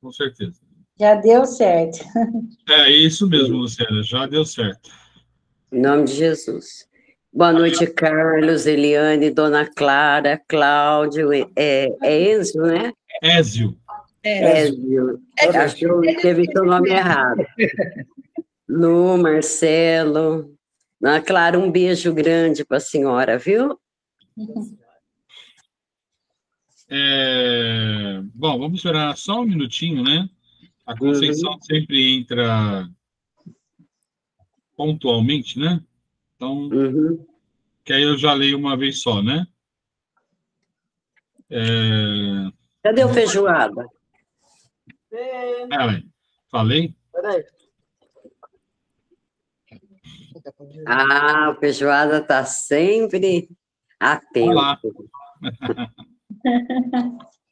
com certeza. Já deu certo. É isso mesmo, Luciana, já deu certo. Em nome de Jesus. Boa noite, Carlos, Eliane, Dona Clara, Cláudio, Enzo, né? Ézio. Ézio. Acho que eu escrevi seu nome errado. Lu, Marcelo. Dona Clara, um beijo grande para a senhora, viu? Bom, vamos esperar só um minutinho, né? A Conceição sempre entra pontualmente, né? Então, que aí eu já leio uma vez só, né? Cadê o feijoada? Falei? Ah, o feijoada está sempre atento. Olá.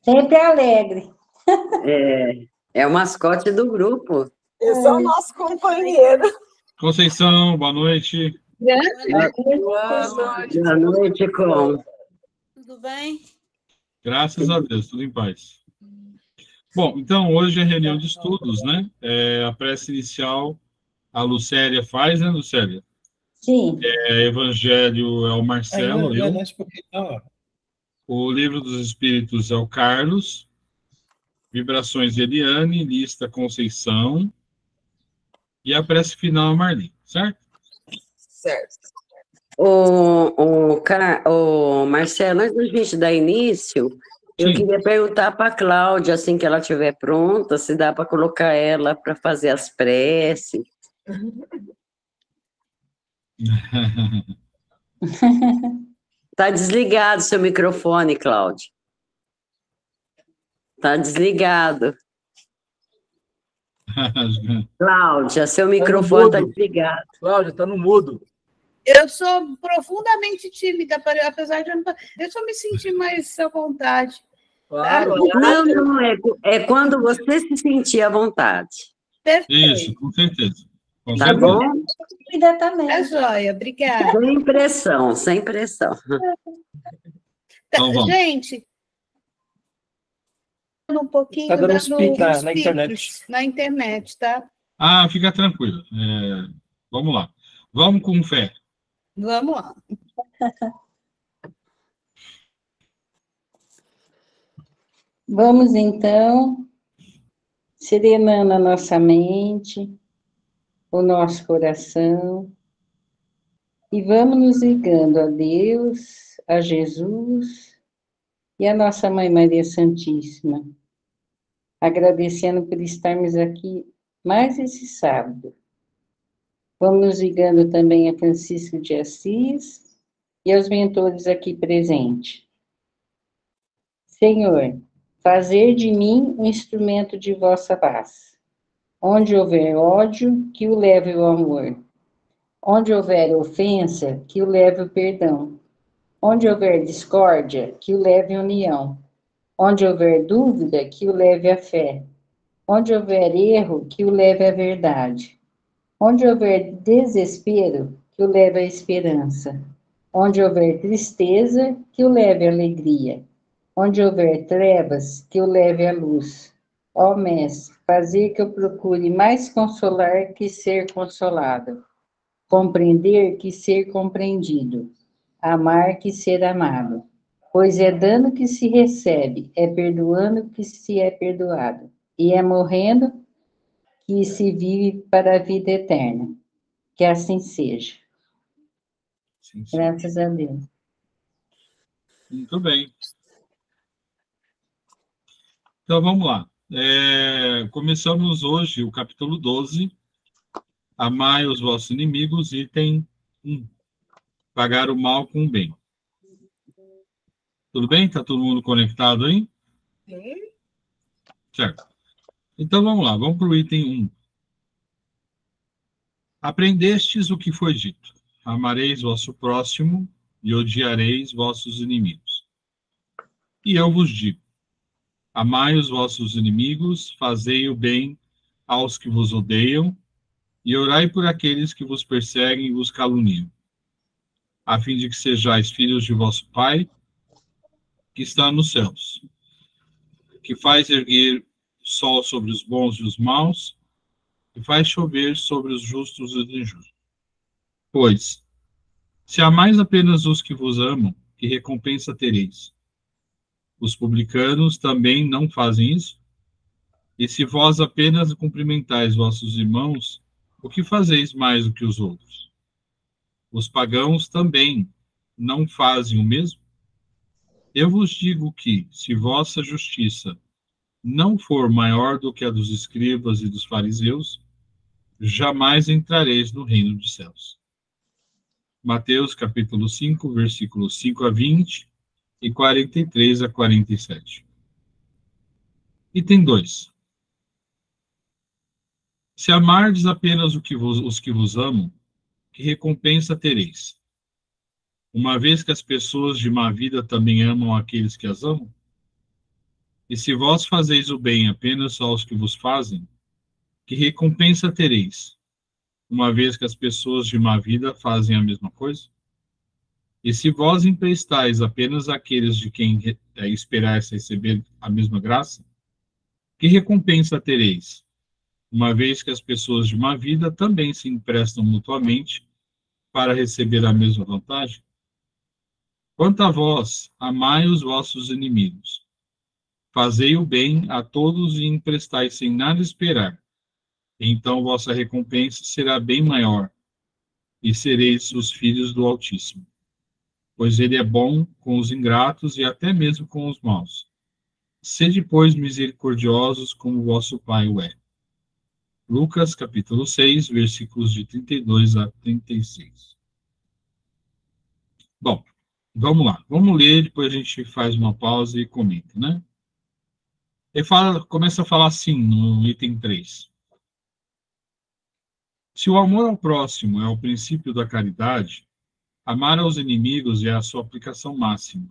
Sempre alegre. É o mascote do grupo. Esse é o nosso companheiro. Conceição, boa noite. Boa noite, como? Tudo bem? Graças a Deus, tudo em paz. Bom, então hoje é reunião de estudos, né? A prece inicial a Lucélia faz, né, Lucélia? Sim. Evangelho é o Marcelo, o Livro dos Espíritos é o Carlos, Vibrações Eliane, Lista Conceição, e a prece final a Marli, certo? Certo. Marcelo, antes da gente dar início, eu queria perguntar para a Cláudia, assim que ela estiver pronta, se dá para colocar ela para fazer as preces. Está desligado seu microfone, Cláudia. Está desligado. Cláudia, seu microfone está desligado. Cláudia, está no mudo. Eu sou profundamente tímida, apesar de eu não... Deixa eu me sentir mais à vontade. Claro. Não, é quando você se sentir à vontade. Perfeito. Isso, com certeza. Tá bom? Tímida também. Tá joia, obrigada. Sem pressão, sem pressão. Então, vamos. Gente, um pouquinho tá dando na internet. Na internet, tá? Ah, fica tranquilo. Vamos lá. Vamos com fé. Vamos lá. Vamos, então, serenando a nossa mente, o nosso coração, e vamos nos ligando a Deus, a Jesus e a nossa Mãe Maria Santíssima, agradecendo por estarmos aqui mais esse sábado. Vamos nos ligando também a Francisco de Assis e aos mentores aqui presentes. Senhor, fazer de mim um instrumento de vossa paz. Onde houver ódio, que o leve o amor. Onde houver ofensa, que o leve o perdão. Onde houver discórdia, que o leve a união. Onde houver dúvida, que o leve a fé. Onde houver erro, que o leve à verdade. Onde houver desespero, que o leve à esperança. Onde houver tristeza, que o leve à alegria. Onde houver trevas, que o leve à luz. Ó Mestre, fazer que eu procure mais consolar que ser consolado. Compreender que ser compreendido. Amar que ser amado. Pois é dando que se recebe, é perdoando que se é perdoado. E é morrendo que se vive para a vida eterna. Que assim seja. Sim. Graças a Deus. Muito bem. Então, vamos lá. Começamos hoje o capítulo 12. Amai os vossos inimigos, item 1. Pagar o mal com o bem. Tudo bem? Está todo mundo conectado aí? Sim. Certo. Então, vamos lá. Vamos para o item 1. Aprendestes o que foi dito. Amareis vosso próximo e odiareis vossos inimigos. E eu vos digo, amai os vossos inimigos, fazei o bem aos que vos odeiam, e orai por aqueles que vos perseguem e vos caluniam, a fim de que sejais filhos de vosso Pai, que está nos céus, que faz erguer sol sobre os bons e os maus, e faz chover sobre os justos e os injustos. Pois, se amais apenas os que vos amam, que recompensa tereis? Os publicanos também não fazem isso? E se vós apenas cumprimentais vossos irmãos, o que fazeis mais do que os outros? Os pagãos também não fazem o mesmo? Eu vos digo que, se vossa justiça não for maior do que a dos escribas e dos fariseus, jamais entrareis no reino dos céus. Mateus capítulo 5, versículos 5 a 20 e 43 a 47. Item 2. Se amardes apenas os que vos amam, que recompensa tereis? Uma vez que as pessoas de má vida também amam aqueles que as amam? E se vós fazeis o bem apenas aos que vos fazem, que recompensa tereis? Uma vez que as pessoas de má vida fazem a mesma coisa? E se vós emprestais apenas àqueles de quem esperais receber a mesma graça, que recompensa tereis? Uma vez que as pessoas de má vida também se emprestam mutuamente para receber a mesma vantagem? Quanto a vós, amai os vossos inimigos. Fazei o bem a todos e emprestai sem nada esperar. Então vossa recompensa será bem maior, e sereis os filhos do Altíssimo. Pois ele é bom com os ingratos e até mesmo com os maus. Sede, pois, misericordiosos como vosso Pai o é. Lucas, capítulo 6, versículos de 32 a 36. Bom, vamos lá. Vamos ler, depois a gente faz uma pausa e comenta, né? Ele começa a falar assim, no item 3. Se o amor ao próximo é o princípio da caridade, amar aos inimigos é a sua aplicação máxima,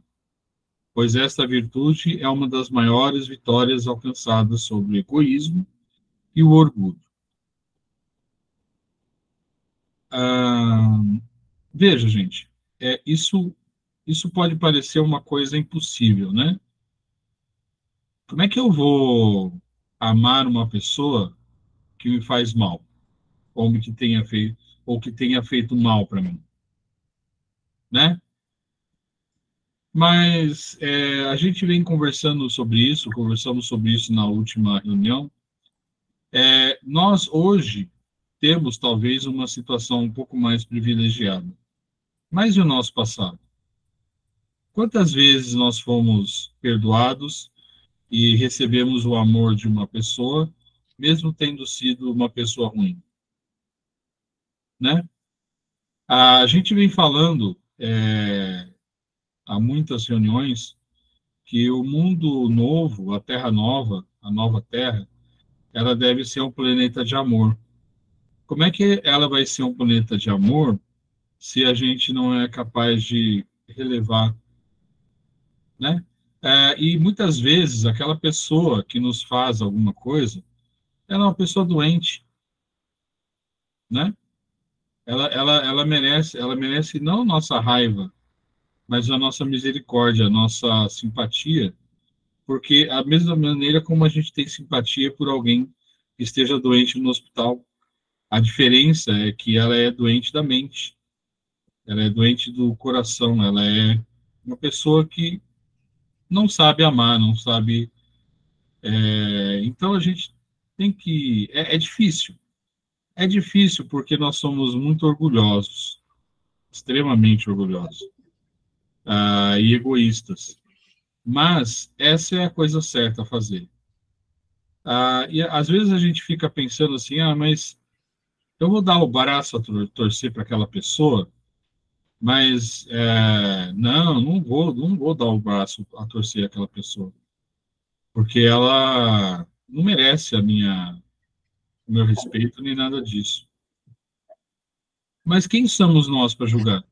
pois esta virtude é uma das maiores vitórias alcançadas sobre o egoísmo e o orgulho. Veja, gente, isso pode parecer uma coisa impossível, né? Como é que eu vou amar uma pessoa que me faz mal, ou que tenha feito mal para mim, né? Mas a gente vem conversamos sobre isso na última reunião. Nós hoje temos talvez uma situação um pouco mais privilegiada. Mas e o nosso passado? Quantas vezes nós fomos perdoados e recebemos o amor de uma pessoa, mesmo tendo sido uma pessoa ruim? Né? A gente vem falando há muitas reuniões que o mundo novo, a Terra nova, a nova Terra, ela deve ser um planeta de amor. Como é que ela vai ser um planeta de amor se a gente não é capaz de relevar, né? E muitas vezes aquela pessoa que nos faz alguma coisa, ela é uma pessoa doente, né? Ela merece não a nossa raiva, mas a nossa misericórdia, a nossa simpatia, porque a mesma maneira como a gente tem simpatia por alguém que esteja doente no hospital, a diferença é que ela é doente da mente, ela é doente do coração, ela é uma pessoa que não sabe amar, não sabe. Então a gente tem que. É difícil. É difícil porque nós somos muito orgulhosos, extremamente orgulhosos, e egoístas. Mas essa é a coisa certa a fazer. E às vezes a gente fica pensando assim, mas eu vou dar o braço a torcer para aquela pessoa, mas não vou dar o braço a torcer àquela pessoa, porque ela não merece o meu respeito nem nada disso. Mas quem somos nós para julgar?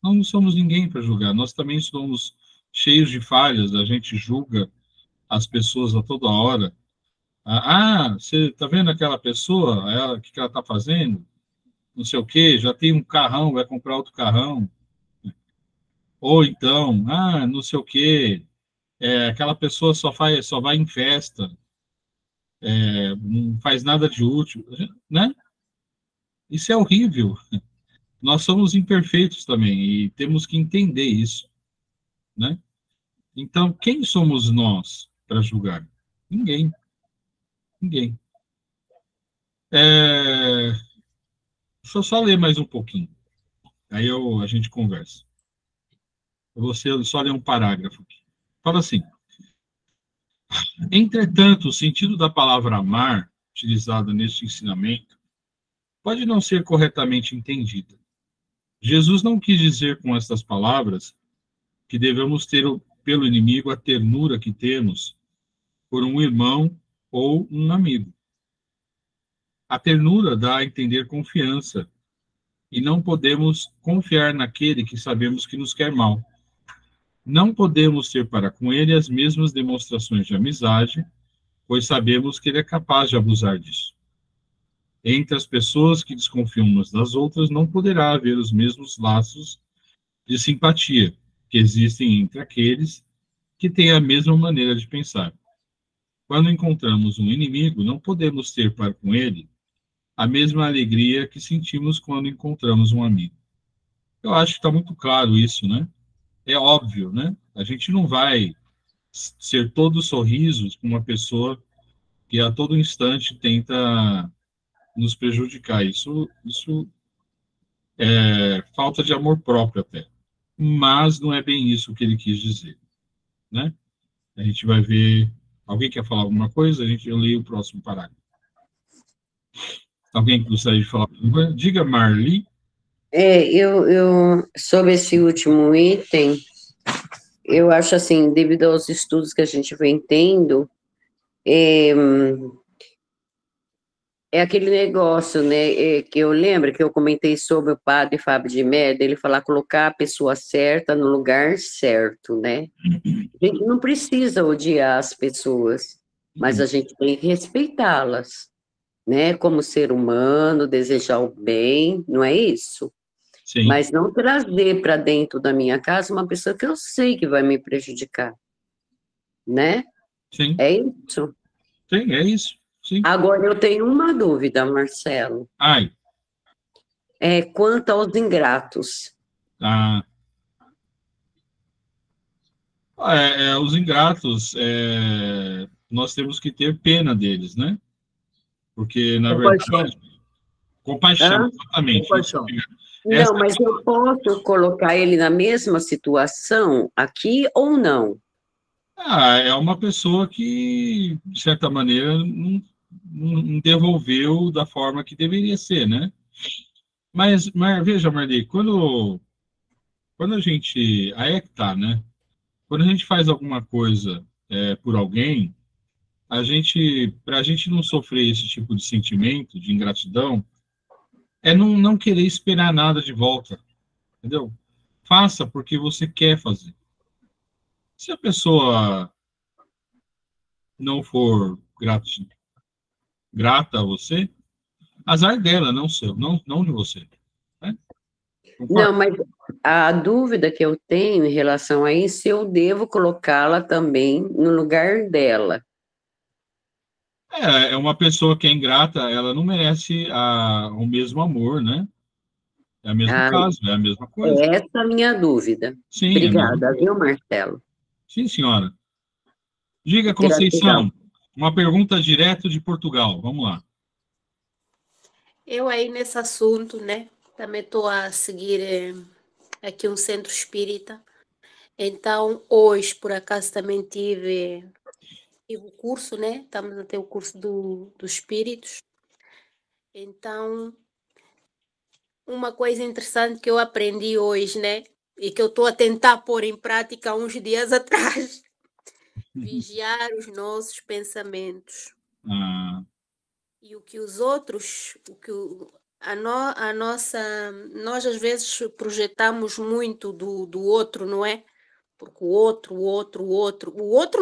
Nós não somos ninguém para julgar. Nós também somos cheios de falhas. A gente julga as pessoas a toda hora. Você está vendo aquela pessoa? O que ela está fazendo? Não sei o quê. Já tem um carrão, vai comprar outro carrão. Ou então, não sei o quê. aquela pessoa só vai em festa, não faz nada de útil, né? Isso é horrível. Nós somos imperfeitos também e temos que entender isso, né? Então, quem somos nós para julgar? Ninguém. Ninguém. Deixa eu só ler mais um pouquinho. Aí a gente conversa. Eu vou só ler um parágrafo aqui. Fala assim: entretanto, o sentido da palavra amar, utilizada neste ensinamento, pode não ser corretamente entendida. Jesus não quis dizer com estas palavras que devemos ter pelo inimigo a ternura que temos por um irmão ou um amigo. A ternura dá a entender confiança, e não podemos confiar naquele que sabemos que nos quer mal. Não podemos ter para com ele as mesmas demonstrações de amizade, pois sabemos que ele é capaz de abusar disso. Entre as pessoas que desconfiam umas das outras, não poderá haver os mesmos laços de simpatia que existem entre aqueles que têm a mesma maneira de pensar. Quando encontramos um inimigo, não podemos ter para com ele a mesma alegria que sentimos quando encontramos um amigo. Eu acho que está muito claro isso, né? É óbvio, né? A gente não vai ser todos sorrisos com uma pessoa que a todo instante tenta nos prejudicar. Isso é falta de amor próprio até. Mas não é bem isso que ele quis dizer, né? A gente vai ver. Alguém quer falar alguma coisa? Eu leio o próximo parágrafo. Alguém que gostaria de falar? Diga, Marli. Sobre esse último item, eu acho assim, devido aos estudos que a gente vem tendo, é aquele negócio, né, que eu lembro que eu comentei sobre o padre Fábio de Mello, ele falar colocar a pessoa certa no lugar certo, né? A gente não precisa odiar as pessoas, mas a gente tem que respeitá-las, né? Como ser humano, desejar o bem, não é isso? Sim. Mas não trazer para dentro da minha casa uma pessoa que eu sei que vai me prejudicar, né? Sim. É isso. Sim, é isso. Sim. Agora, eu tenho uma dúvida, Marcelo. Ai. Quanto aos ingratos. Os ingratos, nós temos que ter pena deles, né? Porque, na verdade... Compaixão, exatamente. Compaixão. Não, mas eu posso colocar ele na mesma situação aqui ou não? É uma pessoa que, de certa maneira, não devolveu da forma que deveria ser, né? Mas veja, Marli, quando a gente... Aí é que tá, né? Quando a gente faz alguma coisa por alguém, para a gente não sofrer esse tipo de sentimento, de ingratidão, não querer esperar nada de volta, entendeu? Faça porque você quer fazer. Se a pessoa não for grata a você, azar dela, não seu, não de você. Né? Não, mas a dúvida que eu tenho em relação a isso, eu devo colocá-la também no lugar dela. É uma pessoa que é ingrata, ela não merece o mesmo amor, né? É o mesmo caso, é a mesma coisa. Essa é a minha dúvida. Sim, obrigada, viu, Marcelo? Sim, senhora. Diga, Conceição, uma pergunta direto de Portugal. Vamos lá. Eu aí nesse assunto, né? Também estou a seguir aqui um centro espírita. Então, hoje, por acaso, também tive o curso, né? Estamos a ter o curso dos espíritos. Então, uma coisa interessante que eu aprendi hoje, né? E que eu estou a tentar pôr em prática há uns dias atrás. Vigiar os nossos pensamentos. E o que os outros, nós às vezes projetamos muito do outro, não é? Porque o outro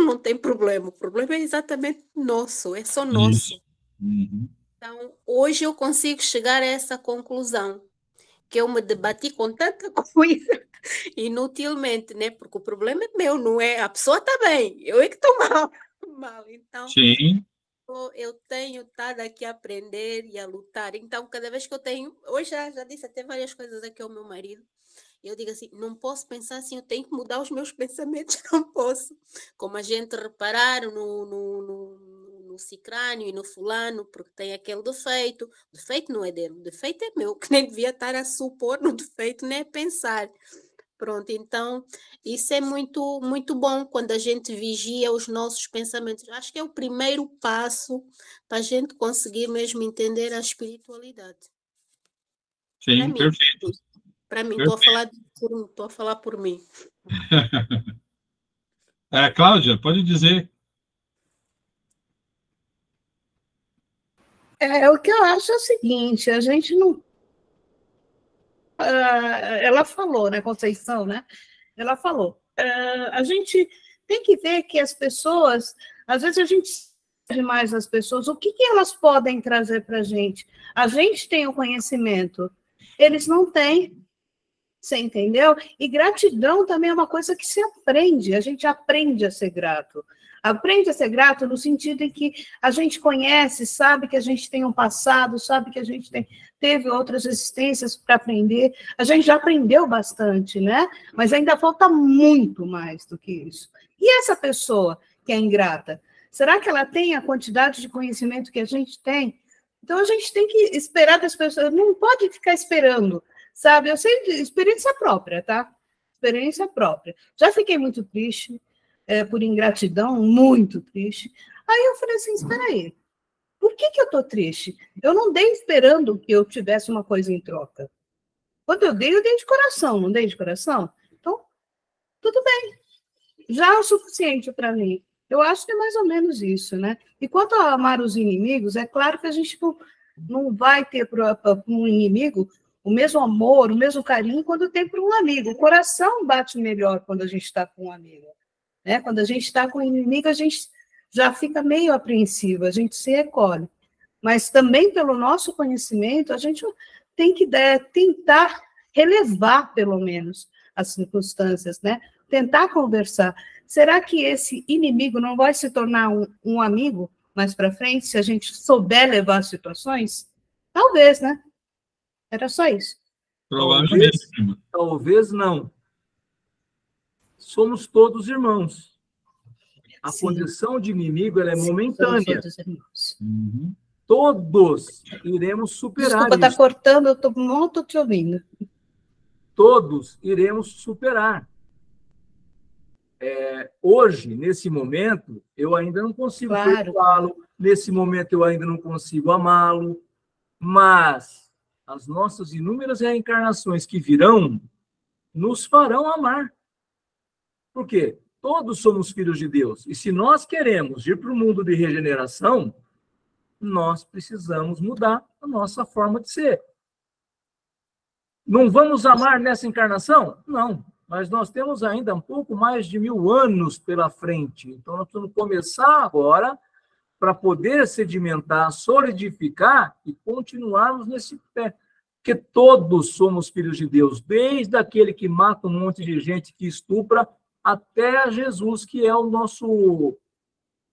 não tem problema, o problema é exatamente nosso, é só nosso. Uhum. Então, hoje eu consigo chegar a essa conclusão, que eu me debati com tanta coisa inutilmente, né? Porque o problema é meu, não é? A pessoa está bem, eu é que estou mal. Então, Sim, eu tenho estado aqui a aprender e a lutar. Então, cada vez que eu tenho, hoje já disse até várias coisas aqui ao meu marido. Eu digo assim, não posso pensar assim, eu tenho que mudar os meus pensamentos, não posso. Como a gente reparar no cicrânio e no fulano, porque tem aquele defeito. O defeito não é dele, o defeito é meu, que nem devia estar a supor no defeito, nem a pensar. Pronto, então isso é muito, muito bom quando a gente vigia os nossos pensamentos. Acho que é o primeiro passo para a gente conseguir mesmo entender a espiritualidade. Para sim, mim, perfeito. para mim, Perfeito. estou a falar por mim. Cláudia, pode dizer. O que eu acho é o seguinte, a gente não... ela falou, né, Conceição, né? Ela falou, a gente tem que ver que as pessoas, às vezes a gente demais as pessoas, o que elas podem trazer para a gente? A gente tem o conhecimento, eles não têm, você entendeu? E gratidão também é uma coisa que se aprende, a gente aprende a ser grato. Aprende a ser grato no sentido em que a gente conhece, sabe que a gente tem um passado, sabe que a gente teve outras existências para aprender. A gente já aprendeu bastante, né? Mas ainda falta muito mais do que isso. E essa pessoa que é ingrata, será que ela tem a quantidade de conhecimento que a gente tem? Então, a gente tem que esperar das pessoas, não pode ficar esperando, sabe? Eu sei de experiência própria, tá? Experiência própria. Já fiquei muito triste, por ingratidão, muito triste. Aí eu falei assim, espera aí, por que eu estou triste? Eu não dei esperando que eu tivesse uma coisa em troca. Quando eu dei de coração, não dei de coração? Então, tudo bem. Já é o suficiente para mim. Eu acho que é mais ou menos isso, né? E quanto a amar os inimigos, é claro que a gente não vai ter para um inimigo o mesmo amor, o mesmo carinho quando tem para um amigo. O coração bate melhor quando a gente está com um amigo. Né? Quando a gente está com o inimigo, a gente já fica meio apreensivo, a gente se recolhe. Mas também pelo nosso conhecimento, a gente tem que tentar relevar, pelo menos, as circunstâncias, né? Tentar conversar. Será que esse inimigo não vai se tornar um amigo mais para frente, se a gente souber levar as situações? Talvez, né? Era só isso. Provavelmente. Talvez não. Somos todos irmãos. A Sim. Condição de inimigo ela é momentânea. Uhum. Todos iremos superar Desculpa, isso. está cortando, eu não estou te ouvindo. Todos iremos superar. Hoje, nesse momento, eu ainda não consigo perdoá-lo, nesse momento eu ainda não consigo amá-lo, mas as nossas inúmeras reencarnações que virão nos farão amar. Por quê? Todos somos filhos de Deus. E se nós queremos ir para o mundo de regeneração, nós precisamos mudar a nossa forma de ser. Não vamos amar nessa encarnação? Não. Mas nós temos ainda um pouco mais de 1000 anos pela frente. Então, nós precisamos começar agora para poder sedimentar, solidificar e continuarmos nesse pé. Porque todos somos filhos de Deus, desde aquele que mata um monte de gente, que estupra, até Jesus, que é o nosso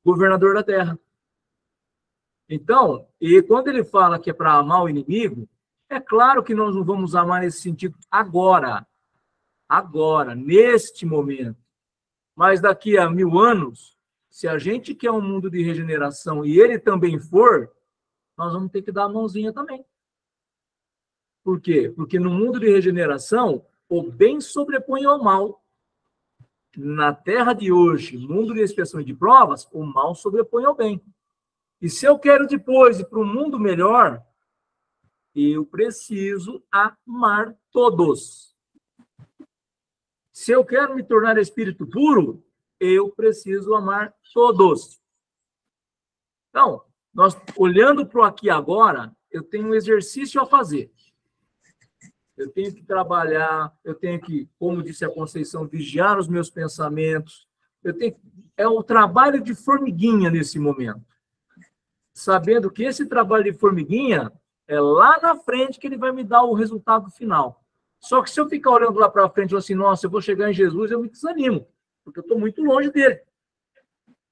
governador da terra. Então, e quando ele fala que é para amar o inimigo, é claro que nós não vamos amar nesse sentido agora, neste momento. Mas daqui a 1000 anos, se a gente quer um mundo de regeneração e ele também for, nós vamos ter que dar a mãozinha também. Por quê? Porque no mundo de regeneração, o bem sobrepõe ao mal. Na terra de hoje, mundo de expiação e de provas, o mal sobrepõe ao bem. E se eu quero depois ir para um mundo melhor, eu preciso amar todos. Se eu quero me tornar espírito puro, eu preciso amar todos. Então, nós olhando para o aqui e agora, eu tenho um exercício a fazer. Eu tenho que trabalhar, eu tenho que, como disse a Conceição, vigiar os meus pensamentos. É o trabalho de formiguinha nesse momento. Sabendo que esse trabalho de formiguinha É lá na frente que ele vai me dar o resultado final. Só que se eu ficar olhando lá para frente e falar assim, nossa, eu vou chegar em Jesus, eu me desanimo, porque eu estou muito longe dele.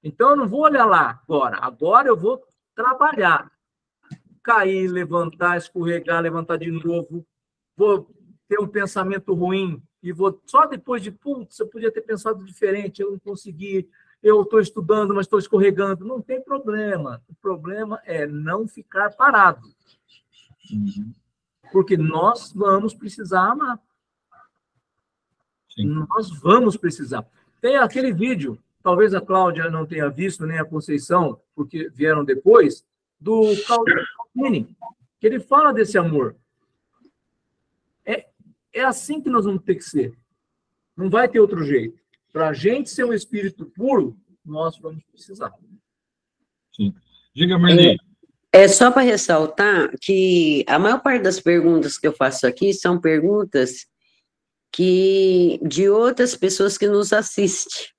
Então, eu não vou olhar lá agora. Agora eu vou trabalhar. Cair, levantar, escorregar, levantar de novo. Vou ter um pensamento ruim e vou só depois de, putz, eu podia ter pensado diferente, eu não consegui, eu estou estudando, mas estou escorregando. Não tem problema. O problema é não ficar parado. Porque nós vamos precisar amar. Sim. Nós vamos precisar. Tem aquele vídeo, talvez a Cláudia não tenha visto, nem a Conceição, porque vieram depois, do Calvini, que ele fala desse amor. É assim que nós vamos ter que ser. Não vai ter outro jeito. Para a gente ser um espírito puro, nós vamos precisar. Sim. Diga, Marli. É só para ressaltar que a maior parte das perguntas que eu faço aqui são perguntas de outras pessoas que nos assistem.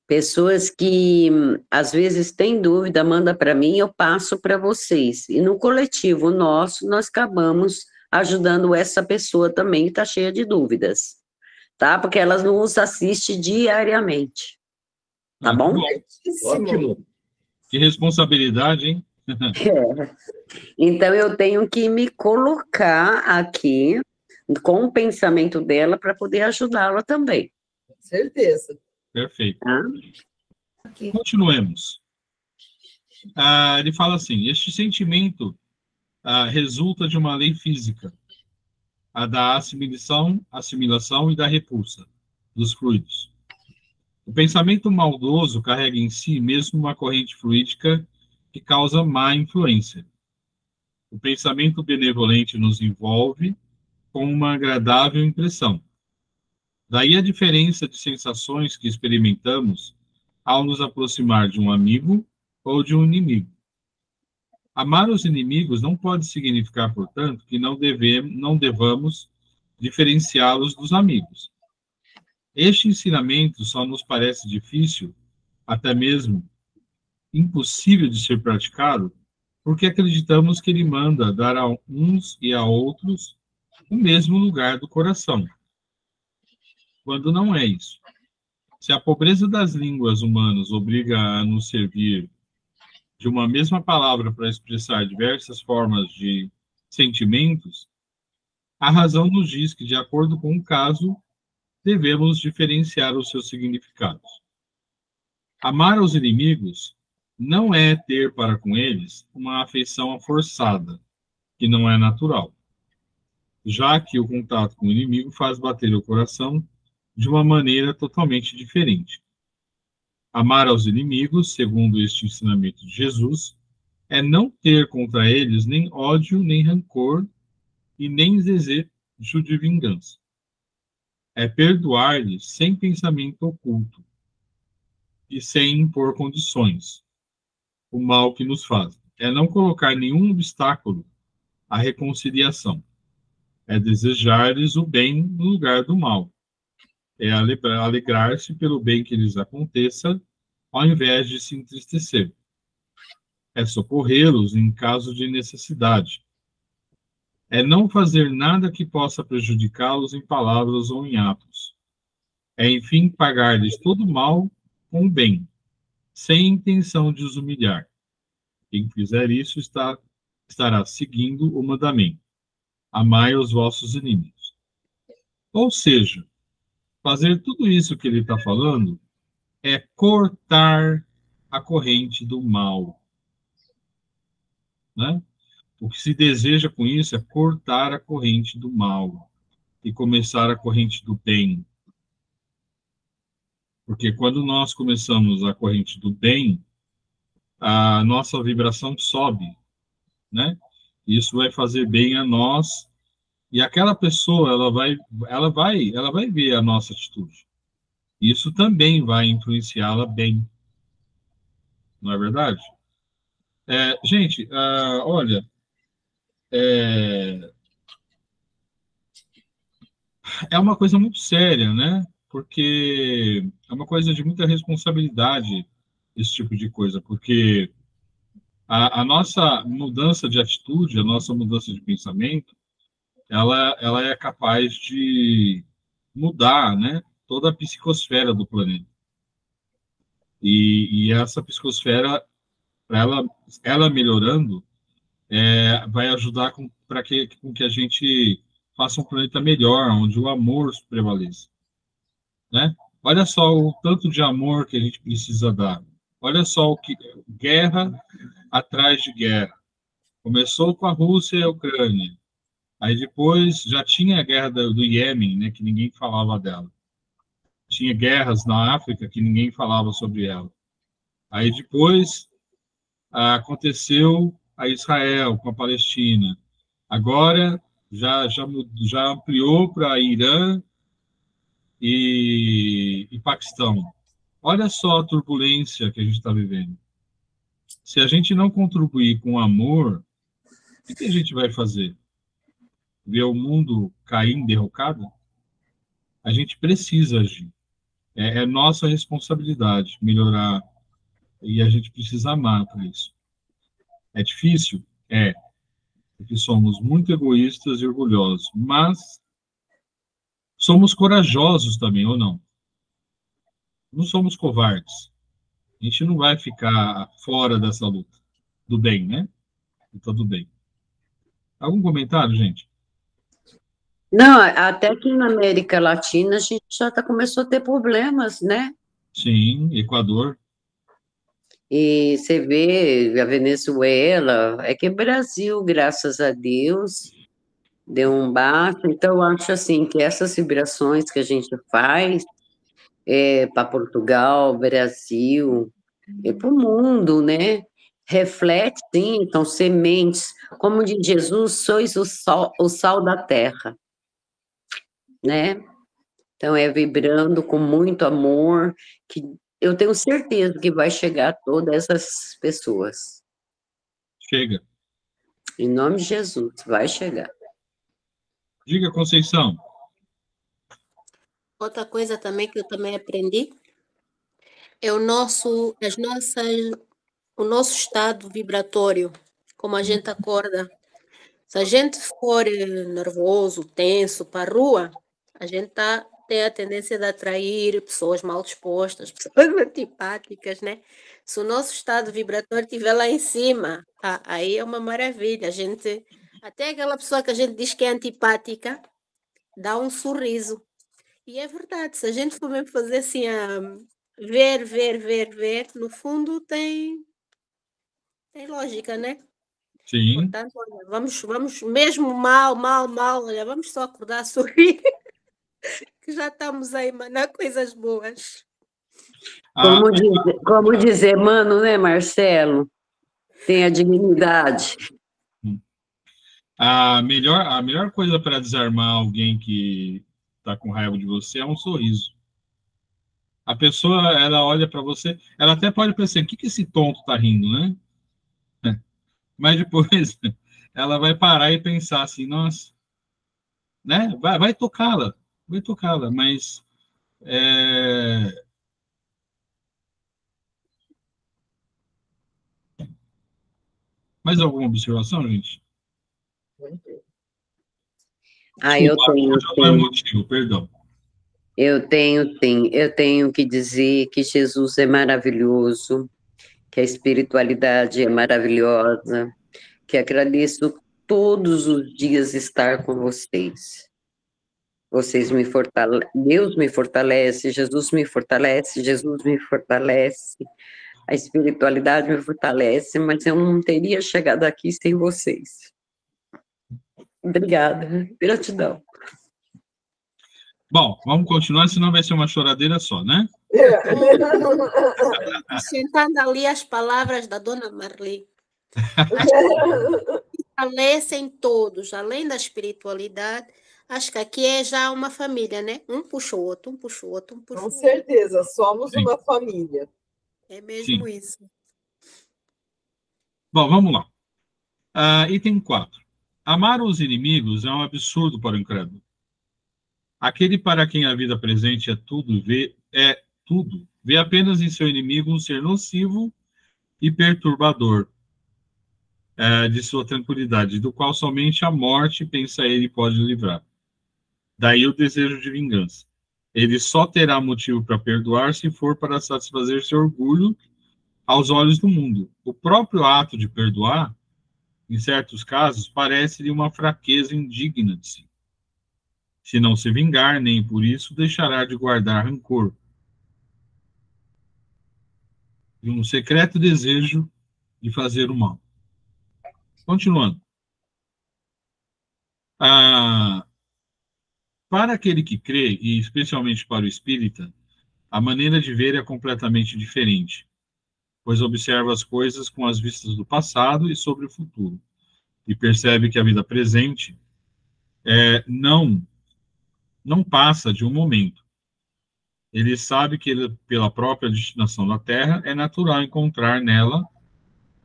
Pessoas que, às vezes, têm dúvida, manda para mim, eu passo para vocês. E no coletivo nosso, nós acabamos ajudando essa pessoa também, que está cheia de dúvidas, tá? Porque elas nos assistem diariamente, tá bom? Ótimo. Que responsabilidade, hein? Então, eu tenho que me colocar aqui com o pensamento dela para poder ajudá-la também. Com certeza. Perfeito. Tá? Continuemos. Ele fala assim, este sentimento resulta de uma lei física, a da assimilação e da repulsa dos fluidos. O pensamento maldoso carrega em si mesmo uma corrente fluídica que causa má influência. O pensamento benevolente nos envolve com uma agradável impressão. Daí a diferença de sensações que experimentamos ao nos aproximar de um amigo ou de um inimigo. Amar os inimigos não pode significar, portanto, que não devamos diferenciá-los dos amigos. Este ensinamento só nos parece difícil, até mesmo impossível de ser praticado, porque acreditamos que ele manda dar a uns e a outros o mesmo lugar do coração, quando não é isso. Se a pobreza das línguas humanas obriga a nos servir de uma mesma palavra para expressar diversas formas de sentimentos, a razão nos diz que, de acordo com o caso, devemos diferenciar os seus significados. Amar aos inimigos não é ter para com eles uma afeição forçada, que não é natural, já que o contato com o inimigo faz bater o coração de uma maneira totalmente diferente. Amar aos inimigos, segundo este ensinamento de Jesus, é não ter contra eles nem ódio, nem rancor e nem desejo de vingança. É perdoar-lhes sem pensamento oculto e sem impor condições o mal que nos fazem. É não colocar nenhum obstáculo à reconciliação. É desejar-lhes o bem no lugar do mal. É alegrar-se pelo bem que lhes aconteça, ao invés de se entristecer. É socorrê-los em caso de necessidade. É não fazer nada que possa prejudicá-los em palavras ou em atos. É, enfim, pagar-lhes todo o mal com o bem, sem intenção de os humilhar. Quem fizer isso estará seguindo o mandamento. Amai os vossos inimigos. Ou seja, fazer tudo isso que ele está falando é cortar a corrente do mal. Né? O que se deseja com isso é cortar a corrente do mal e começar a corrente do bem. Porque quando nós começamos a corrente do bem, a nossa vibração sobe, né? Isso vai fazer bem a nós e aquela pessoa ela vai ver a nossa atitude. Isso também vai influenciá-la bem, não é verdade? Gente, olha, é uma coisa muito séria, né? Porque é uma coisa de muita responsabilidade esse tipo de coisa, porque A nossa mudança de atitude, a nossa mudança de pensamento, ela é capaz de mudar, né, toda a psicosfera do planeta. E essa psicosfera, ela melhorando, vai ajudar para com que a gente faça um planeta melhor, onde o amor prevaleça, né? Olha só o tanto de amor que a gente precisa dar. Olha só o que guerra atrás de guerra. Começou com a Rússia e a Ucrânia. Aí depois já tinha a guerra do Iêmen, né, que ninguém falava dela. Tinha guerras na África que ninguém falava sobre ela. Aí depois aconteceu a Israel com a Palestina. Agora já ampliou para Irã e Paquistão. Olha só a turbulência que a gente está vivendo. Se a gente não contribuir com amor, o que a gente vai fazer? Ver o mundo cair em derrocada? A gente precisa agir. É nossa responsabilidade melhorar e a gente precisa amar para isso. É difícil? É, porque somos muito egoístas e orgulhosos, mas somos corajosos também, ou não? Não somos covardes. A gente não vai ficar fora dessa luta. Do bem, né? Luta do bem. Algum comentário, gente? Não, até aqui na América Latina a gente já começou a ter problemas, né? Sim, Equador. E você vê a Venezuela, é que o Brasil, graças a Deus, deu um baixo. Então, eu acho assim que essas vibrações que a gente faz para Portugal, Brasil, e para o mundo, né? Reflete, sim, então, sementes. Como diz Jesus, sois o sal da terra, né? Então, é vibrando com muito amor, que eu tenho certeza que vai chegar a todas essas pessoas. Chega. Em nome de Jesus, vai chegar. Diga, Conceição. Outra coisa também que eu também aprendi é o nosso estado vibratório, como a gente acorda. Se a gente for nervoso, tenso para a rua, a gente tem a tendência de atrair pessoas mal dispostas, pessoas antipáticas, né? Se o nosso estado vibratório estiver lá em cima, aí é uma maravilha. Até aquela pessoa que a gente diz que é antipática, dá um sorriso. E é verdade, se a gente for mesmo fazer assim, ver, no fundo tem lógica, né? Sim. Portanto, olha, vamos mesmo mal, olha, vamos só acordar, sorrir, que já estamos a emanar coisas boas. Como dizer, mano, né, Marcelo? Tenha dignidade. A melhor coisa para desarmar alguém que está com raiva de você é um sorriso. A pessoa, ela olha para você, ela até pode pensar, o que esse tonto está rindo, né? Mas depois ela vai parar e pensar assim, nossa, né? Vai tocá-la, mas mais alguma observação, gente? Perdão. Eu tenho que dizer que Jesus é maravilhoso, que a espiritualidade é maravilhosa, que agradeço todos os dias estar com vocês. Deus me fortalece, Jesus me fortalece, a espiritualidade me fortalece, mas eu não teria chegado aqui sem vocês. Obrigada, gratidão. Bom, vamos continuar, senão vai ser uma choradeira só, né? Sentando ali as palavras da dona Marli. Fortalecem todos, além da espiritualidade. Acho que aqui é já uma família, né? Um puxa o outro, um puxa o outro, um puxa o outro. Com certeza, somos uma família. É mesmo isso. Bom, vamos lá. Item 4. Amar os inimigos é um absurdo para o incrédulo. Aquele para quem a vida presente é tudo, vê apenas em seu inimigo um ser nocivo e perturbador. de sua tranquilidade, do qual somente a morte, pensa ele, pode livrar. Daí o desejo de vingança. Ele só terá motivo para perdoar se for para satisfazer seu orgulho aos olhos do mundo. O próprio ato de perdoar, em certos casos, parece-lhe uma fraqueza indigna de si. Se não se vingar, nem por isso deixará de guardar rancor. E um secreto desejo de fazer o mal. Continuando. Para aquele que crê, e especialmente para o espírita, a maneira de ver é completamente diferente, pois observa as coisas com as vistas do passado e sobre o futuro, e percebe que a vida presente não passa de um momento. Ele sabe que, pela própria destinação da Terra, é natural encontrar nela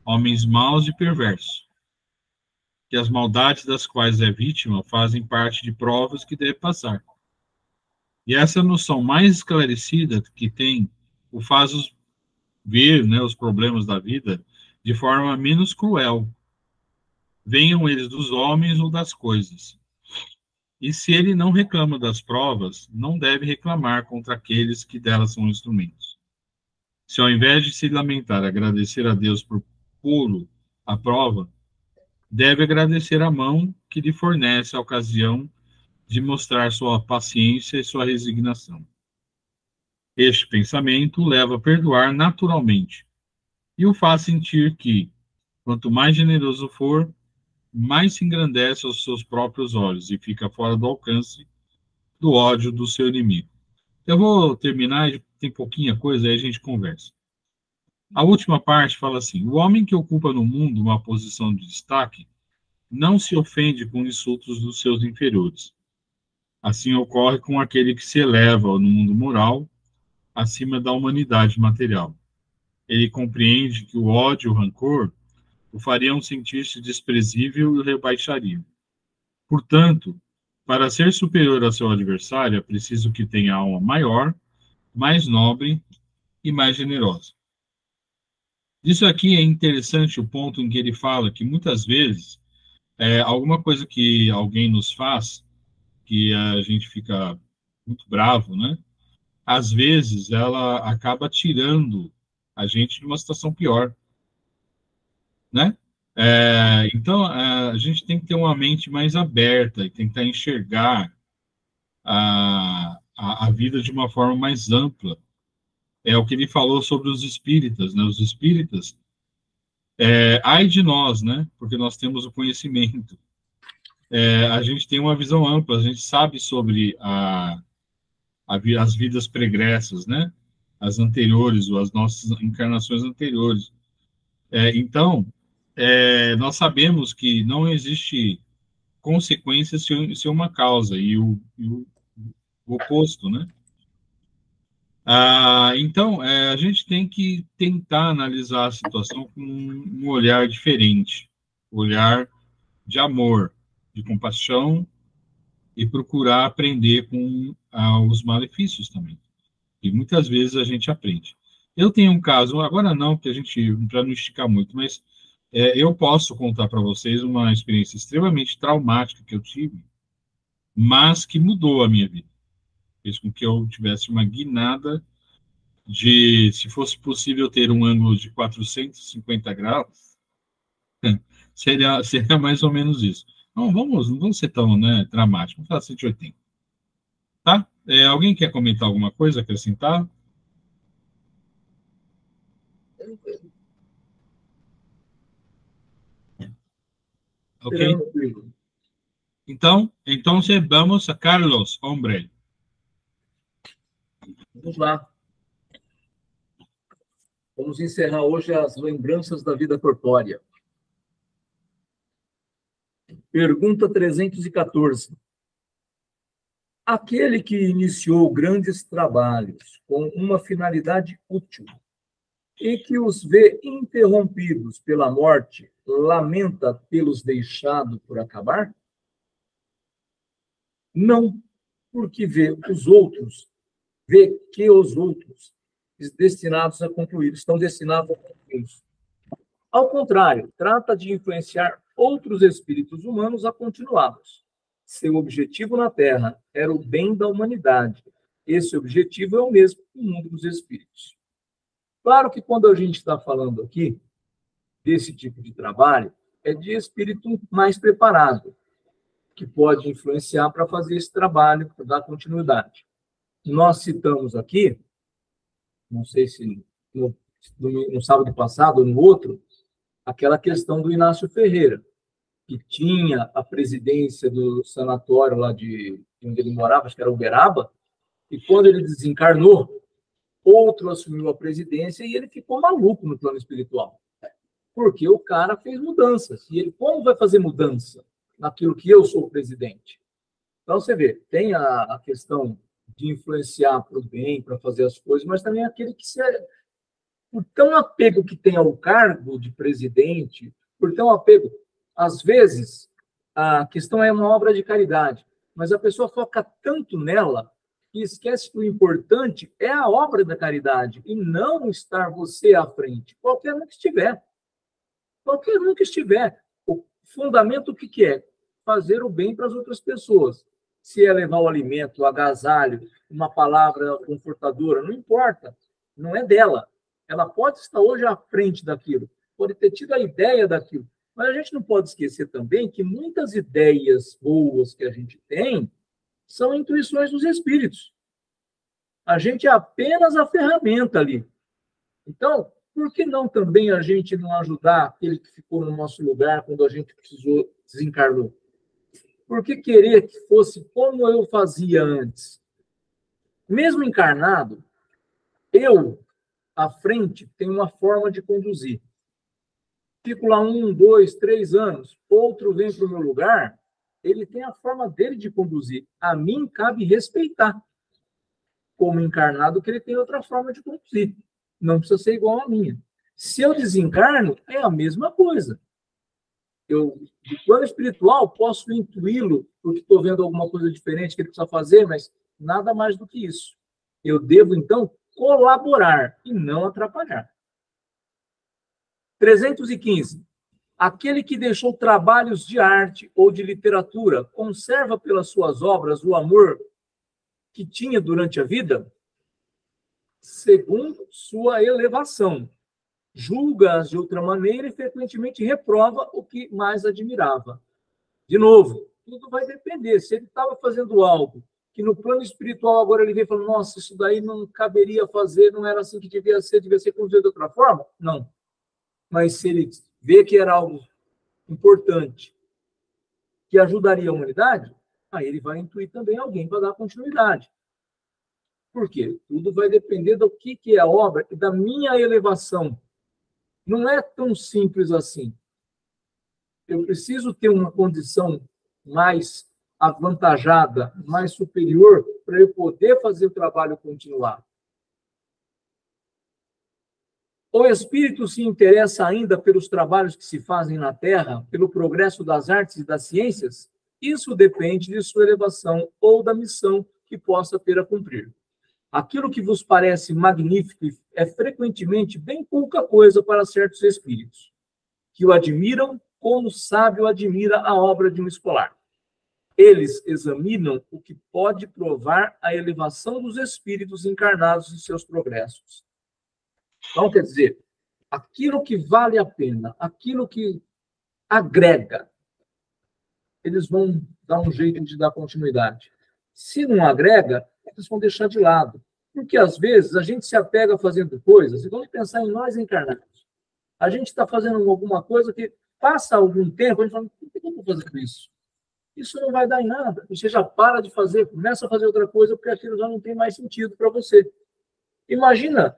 homens maus e perversos, que as maldades das quais é vítima fazem parte de provas que deve passar. E essa noção mais esclarecida que tem o faz ver, né, os problemas da vida de forma menos cruel, venham eles dos homens ou das coisas. E se ele não reclama das provas, não deve reclamar contra aqueles que delas são instrumentos. Se ao invés de se lamentar, agradecer a Deus por pô-lo à prova, deve agradecer a mão que lhe fornece a ocasião de mostrar sua paciência e sua resignação. Este pensamento leva a perdoar naturalmente e o faz sentir que, quanto mais generoso for, mais se engrandece aos seus próprios olhos e fica fora do alcance do ódio do seu inimigo. Eu vou terminar, tem pouquinha coisa, aí a gente conversa. A última parte fala assim: o homem que ocupa no mundo uma posição de destaque não se ofende com insultos dos seus inferiores. Assim ocorre com aquele que se eleva no mundo moral acima da humanidade material. Ele compreende que o ódio e o rancor o fariam sentir-se desprezível e o rebaixariam. Portanto, para ser superior a seu adversário, é preciso que tenha alma maior, mais nobre e mais generosa. Isso aqui é interessante o ponto em que ele fala que muitas vezes alguma coisa que alguém nos faz, que a gente fica muito bravo, né? Às vezes ela acaba tirando a gente de uma situação pior, né? Então, a gente tem que ter uma mente mais aberta e tentar enxergar a vida de uma forma mais ampla. É o que ele falou sobre os espíritas, né? Os espíritas, ai de nós, né? Porque nós temos o conhecimento. A gente tem uma visão ampla, a gente sabe sobre as vidas pregressas, né? As anteriores, ou as nossas encarnações anteriores. Então, nós sabemos que não existe consequência se uma causa, e o oposto, né? Então, a gente tem que tentar analisar a situação com um olhar diferente, olhar de amor, de compaixão, e procurar aprender com os malefícios também. E muitas vezes a gente aprende. Eu tenho um caso, agora não, porque a gente, para não esticar muito, mas eu posso contar para vocês uma experiência extremamente traumática que eu tive, mas que mudou a minha vida. Fez com que eu tivesse uma guinada se fosse possível ter um ângulo de 450 graus, seria mais ou menos isso. Não vamos ser tão, né, dramático, vamos falar 180. Tá? Alguém quer comentar alguma coisa, acrescentar? Ok? Então vamos a Carlos, hombre. Vamos lá. Vamos encerrar hoje as lembranças da vida corpórea. Pergunta 314. Aquele que iniciou grandes trabalhos com uma finalidade útil e que os vê interrompidos pela morte, lamenta tê-los deixado por acabar? Não, porque vê que os outros estão destinados a concluir. Ao contrário, trata de influenciar outros espíritos humanos a continuá-los. Seu objetivo na Terra era o bem da humanidade. Esse objetivo é o mesmo no mundo dos espíritos. Claro que quando a gente está falando aqui desse tipo de trabalho, é de espírito mais preparado, que pode influenciar para fazer esse trabalho, para dar continuidade. Nós citamos aqui, não sei se no sábado passado ou no outro, aquela questão do Inácio Ferreira, que tinha a presidência do sanatório lá de onde ele morava, acho que era Uberaba, e quando ele desencarnou, outro assumiu a presidência e ele ficou maluco no plano espiritual. Porque o cara fez mudanças. E ele, como vai fazer mudança naquilo que eu sou presidente? Então, você vê, tem a questão de influenciar para o bem, para fazer as coisas, mas também aquele que por tão apego que tem ao cargo de presidente, por tão apego, às vezes, a questão é uma obra de caridade, mas a pessoa foca tanto nela que esquece que o importante é a obra da caridade e não estar você à frente, qualquer um que estiver. Qualquer um que estiver. O fundamento, o que é? Fazer o bem para as outras pessoas. Se é levar o alimento, o agasalho, uma palavra confortadora, não importa. Não é dela. Ela pode estar hoje à frente daquilo, pode ter tido a ideia daquilo. Mas a gente não pode esquecer também que muitas ideias boas que a gente tem são intuições dos espíritos. A gente é apenas a ferramenta ali. Então, por que não também a gente não ajudar aquele que ficou no nosso lugar quando a gente precisou, desencarnou? Por que querer que fosse como eu fazia antes? Mesmo encarnado, eu, à frente, tenho uma forma de conduzir. Fico lá 1, 2, 3 anos, outro vem para o meu lugar, ele tem a forma dele de conduzir. A mim cabe respeitar, como encarnado, que ele tem outra forma de conduzir. Não precisa ser igual à minha. Se eu desencarno, é a mesma coisa. Eu, do plano espiritual, posso intuí-lo, porque estou vendo alguma coisa diferente que ele precisa fazer, mas nada mais do que isso. Eu devo, então, colaborar e não atrapalhar. 315. Aquele que deixou trabalhos de arte ou de literatura conserva pelas suas obras o amor que tinha durante a vida? Segundo sua elevação. Julga-as de outra maneira e frequentemente reprova o que mais admirava. De novo, tudo vai depender. Se ele estava fazendo algo que no plano espiritual agora ele vem falando, nossa, isso daí não caberia fazer, não era assim que devia ser conduzido de outra forma? Não. Mas se ele vê que era algo importante, que ajudaria a humanidade, aí ele vai intuir também alguém para dar continuidade. Por quê? Tudo vai depender do que é a obra e da minha elevação. Não é tão simples assim. Eu preciso ter uma condição mais avantajada, mais superior, para eu poder fazer o trabalho continuar. O espírito se interessa ainda pelos trabalhos que se fazem na Terra, pelo progresso das artes e das ciências? Isso depende de sua elevação ou da missão que possa ter a cumprir. Aquilo que vos parece magnífico é frequentemente bem pouca coisa para certos espíritos, que o admiram como o sábio admira a obra de um escolar. Eles examinam o que pode provar a elevação dos espíritos encarnados em seus progressos. Então, quer dizer, aquilo que vale a pena, aquilo que agrega, eles vão dar um jeito de dar continuidade. Se não agrega, eles vão deixar de lado. Porque, às vezes, a gente se apega fazendo coisas, e vamos pensar em nós encarnados. A gente está fazendo alguma coisa que passa algum tempo, a gente fala, por que eu estou fazendo isso? Isso não vai dar em nada. Você já para de fazer, começa a fazer outra coisa, porque aquilo já não tem mais sentido para você. Imagina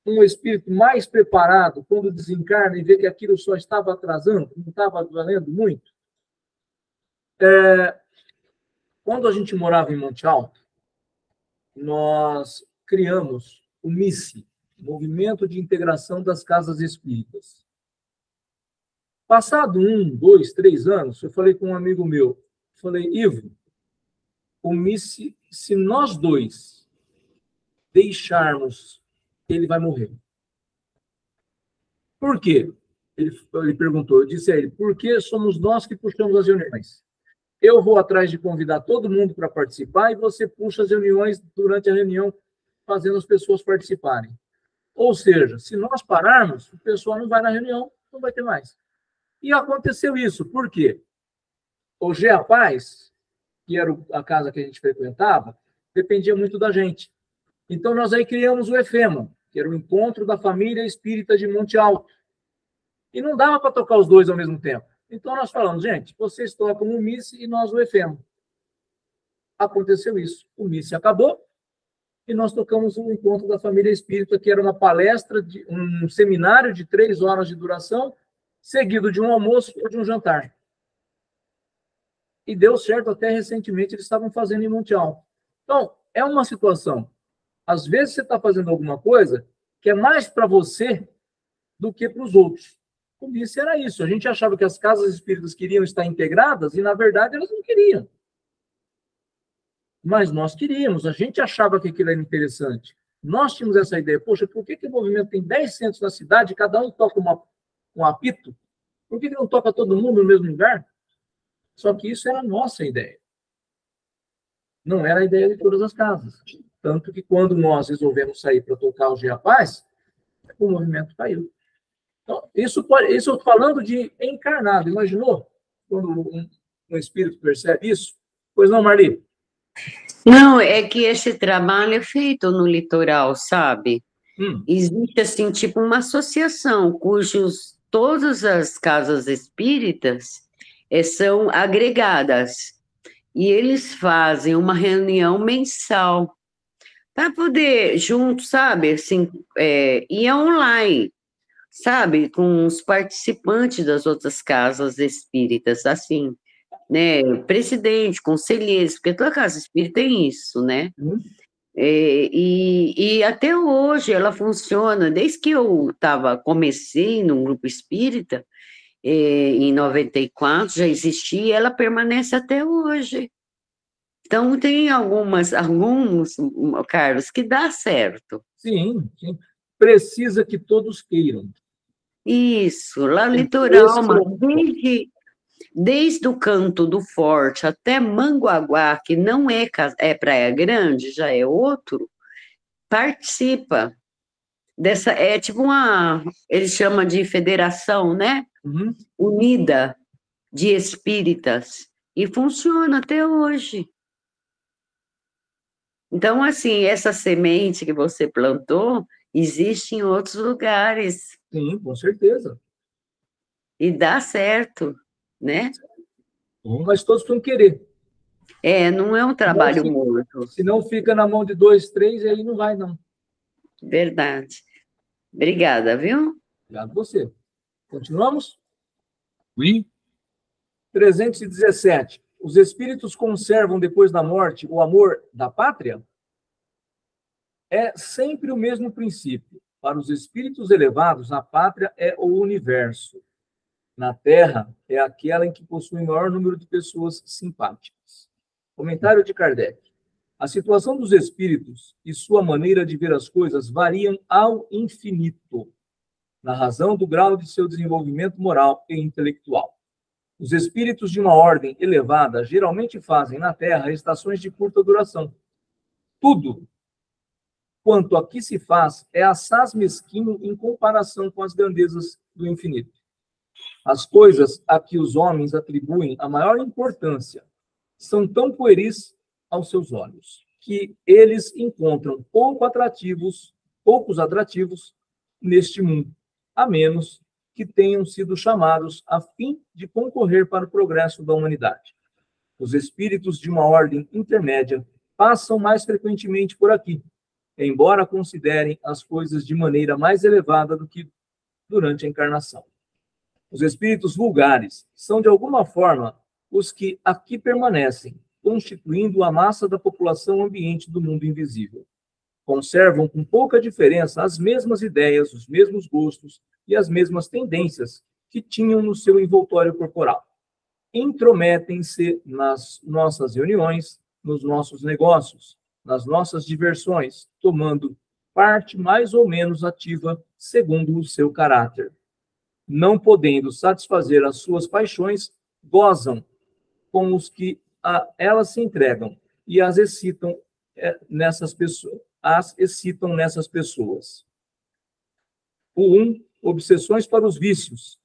um espírito mais preparado, quando desencarna e vê que aquilo só estava atrasando, não estava valendo muito. Quando a gente morava em Monte Alto, nós criamos o MICE, Movimento de Integração das Casas Espíritas. Passado 1, 2, 3 anos, eu falei com um amigo meu, falei, Ivo, o MICE, se nós dois deixarmos, ele vai morrer. Por quê? Ele perguntou, eu disse a ele, por que somos nós que puxamos as reuniões? Eu vou atrás de convidar todo mundo para participar e você puxa as reuniões durante a reunião, fazendo as pessoas participarem. Ou seja, se nós pararmos, o pessoal não vai na reunião, não vai ter mais. E aconteceu isso. Por quê? O Gea Paz, que era a casa que a gente frequentava, dependia muito da gente. Então, nós aí criamos o EFEMA, que era o Encontro da Família Espírita de Monte Alto. E não dava para tocar os dois ao mesmo tempo. Então, nós falamos, gente, vocês tocam o MICE e nós o EFEMA. Aconteceu isso. O MICE acabou e nós tocamos o Encontro da Família Espírita, que era uma palestra, um seminário de 3 horas de duração, seguido de um almoço ou de um jantar. E deu certo até recentemente, eles estavam fazendo em Monte Alto. Então, é uma situação. Às vezes você está fazendo alguma coisa que é mais para você do que para os outros. Como disse, era isso. A gente achava que as casas espíritas queriam estar integradas e, na verdade, elas não queriam. Mas nós queríamos. A gente achava que aquilo era interessante. Nós tínhamos essa ideia. Poxa, por que o movimento tem 10 centros na cidade e cada um toca um apito? Por que não toca todo mundo no mesmo lugar? Só que isso era a nossa ideia. Não era a ideia de todas as casas. Tanto que quando nós resolvemos sair para tocar o Gea Paz, o movimento caiu. Então, isso eu estou falando de encarnado. Imaginou? Quando um espírito percebe isso? Pois não, Marli? Não, é que esse trabalho é feito no litoral, sabe? Existe, assim, tipo uma associação, todas as casas espíritas são agregadas. E eles fazem uma reunião mensal para poder, junto, sabe, assim, e é online, sabe, com os participantes das outras casas espíritas, assim, né, presidente, conselheiros, porque toda casa espírita tem isso, né? E até hoje ela funciona, desde que eu comecei num grupo espírita, em 94, já existia, ela permanece até hoje. Então, tem alguns, Carlos, que dá certo. Sim, sim. Precisa que todos queiram. Isso, lá no litoral, mas desde o Canto do Forte até Manguaguá, que não é Praia Grande, já é outro, participa dessa, tipo eles chamam de federação, né? Unida de espíritas, e funciona até hoje. Então, assim, essa semente que você plantou existe em outros lugares. Sim, com certeza. E dá certo, né? Mas todos têm que querer. Não é um trabalho morto. Se não fica na mão de 2, 3, aí não vai, não. Verdade. Obrigada, viu? Obrigado a você. Continuamos? Oui. 317. Os espíritos conservam depois da morte o amor da pátria? É sempre o mesmo princípio. Para os espíritos elevados, a pátria é o universo. Na Terra, é aquela em que possui maior número de pessoas simpáticas. Comentário de Kardec. A situação dos espíritos e sua maneira de ver as coisas variam ao infinito, na razão do grau de seu desenvolvimento moral e intelectual. Os espíritos de uma ordem elevada geralmente fazem na Terra estações de curta duração. Tudo quanto aqui se faz é assaz mesquinho em comparação com as grandezas do infinito. As coisas a que os homens atribuem a maior importância são tão pueris aos seus olhos, que eles encontram poucos atrativos neste mundo, a menos que tenham sido chamados a fim de concorrer para o progresso da humanidade. Os espíritos de uma ordem intermédia passam mais frequentemente por aqui, embora considerem as coisas de maneira mais elevada do que durante a encarnação. Os espíritos vulgares são, de alguma forma, os que aqui permanecem, constituindo a massa da população ambiente do mundo invisível. Conservam com pouca diferença as mesmas ideias, os mesmos gostos e as mesmas tendências que tinham no seu envoltório corporal. Intrometem-se nas nossas reuniões, nos nossos negócios, nas nossas diversões, tomando parte mais ou menos ativa segundo o seu caráter. não podendo satisfazer as suas paixões, gozam com os que a elas se entregam e as excitam nessas pessoas. O 1, obsessões para os vícios,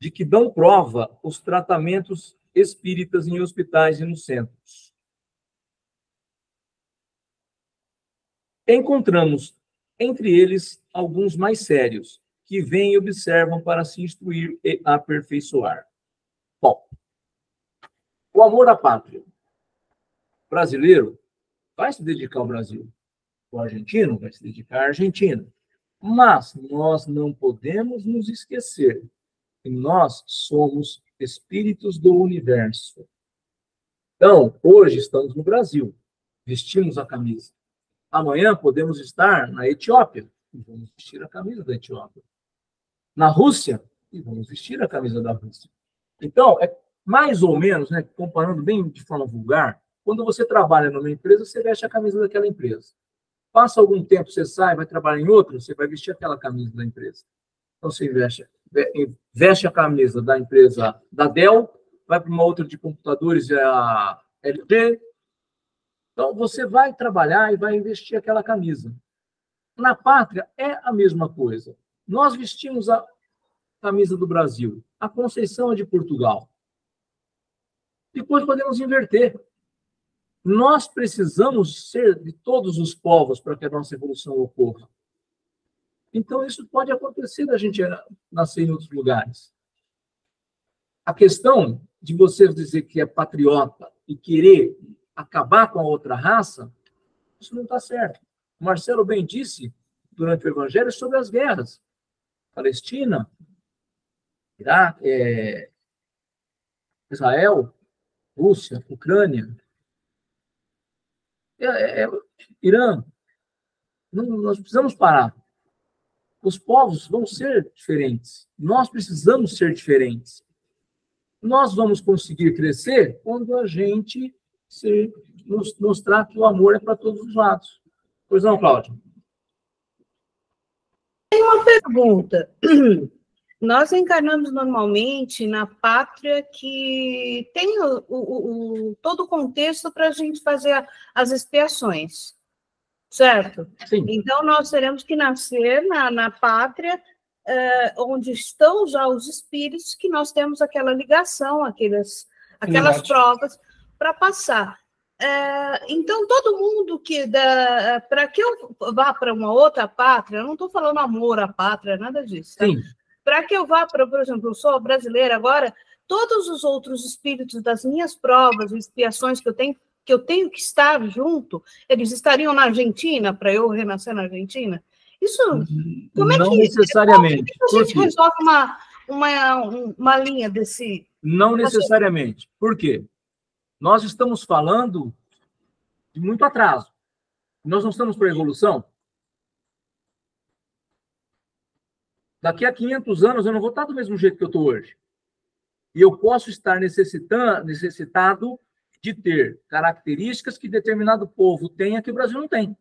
de que dão prova os tratamentos espíritas em hospitais e nos centros. Encontramos entre eles alguns mais sérios, que vêm e observam para se instruir e aperfeiçoar. Bom, o amor à pátria. O brasileiro vai se dedicar ao Brasil. O argentino vai se dedicar à Argentina. Mas nós não podemos nos esquecer que nós somos espíritos do universo. Então, hoje estamos no Brasil, vestimos a camisa. Amanhã podemos estar na Etiópia e vamos vestir a camisa da Etiópia. Na Rússia e vamos vestir a camisa da Rússia. Então, é mais ou menos, né, comparando bem de forma vulgar, quando você trabalha numa empresa, você veste a camisa daquela empresa. Passa algum tempo, você sai, vai trabalhar em outra, você vai vestir aquela camisa da empresa. Então, você veste a camisa da empresa da Dell, vai para uma outra de computadores, a LG. Então, você vai trabalhar e vai vestir aquela camisa. Na pátria, é a mesma coisa. Nós vestimos a camisa do Brasil, a Conceição é de Portugal. Depois podemos inverter. Nós precisamos ser de todos os povos para que a nossa evolução ocorra. Então, isso pode acontecer da gente nascer em outros lugares. A questão de você dizer que é patriota e querer acabar com a outra raça, isso não está certo. O Marcelo bem disse, durante o Evangelho, sobre as guerras. Palestina, Iraque, Israel, Rússia, Ucrânia, Irã. Nós precisamos parar. Os povos vão ser diferentes. Nós precisamos ser diferentes. Nós vamos conseguir crescer quando a gente nos mostrar que o amor é para todos os lados. Pois não, Cláudia? Tem uma pergunta. Nós encarnamos normalmente na pátria que tem todo o contexto para a gente fazer as expiações, certo? Sim. Então, nós teremos que nascer na pátria onde estão já os espíritos, que nós temos aquela ligação, aquelas provas para passar. Então, todo mundo para que eu vá para uma outra pátria, eu não estou falando amor à pátria, nada disso, tá? Sim. Para que eu vá, por exemplo, eu sou brasileira agora, todos os outros espíritos das minhas provas e expiações que eu tenho que estar junto, eles estariam na Argentina, para eu renascer na Argentina? Isso, como é não que... necessariamente. Como a gente resolve uma linha desse... Não necessariamente. Por quê? Nós estamos falando de muito atraso. Nós não estamos para evolução. Daqui a 500 anos eu não vou estar do mesmo jeito que eu estou hoje. E eu posso estar necessitado de ter características que determinado povo tenha que o Brasil não tem.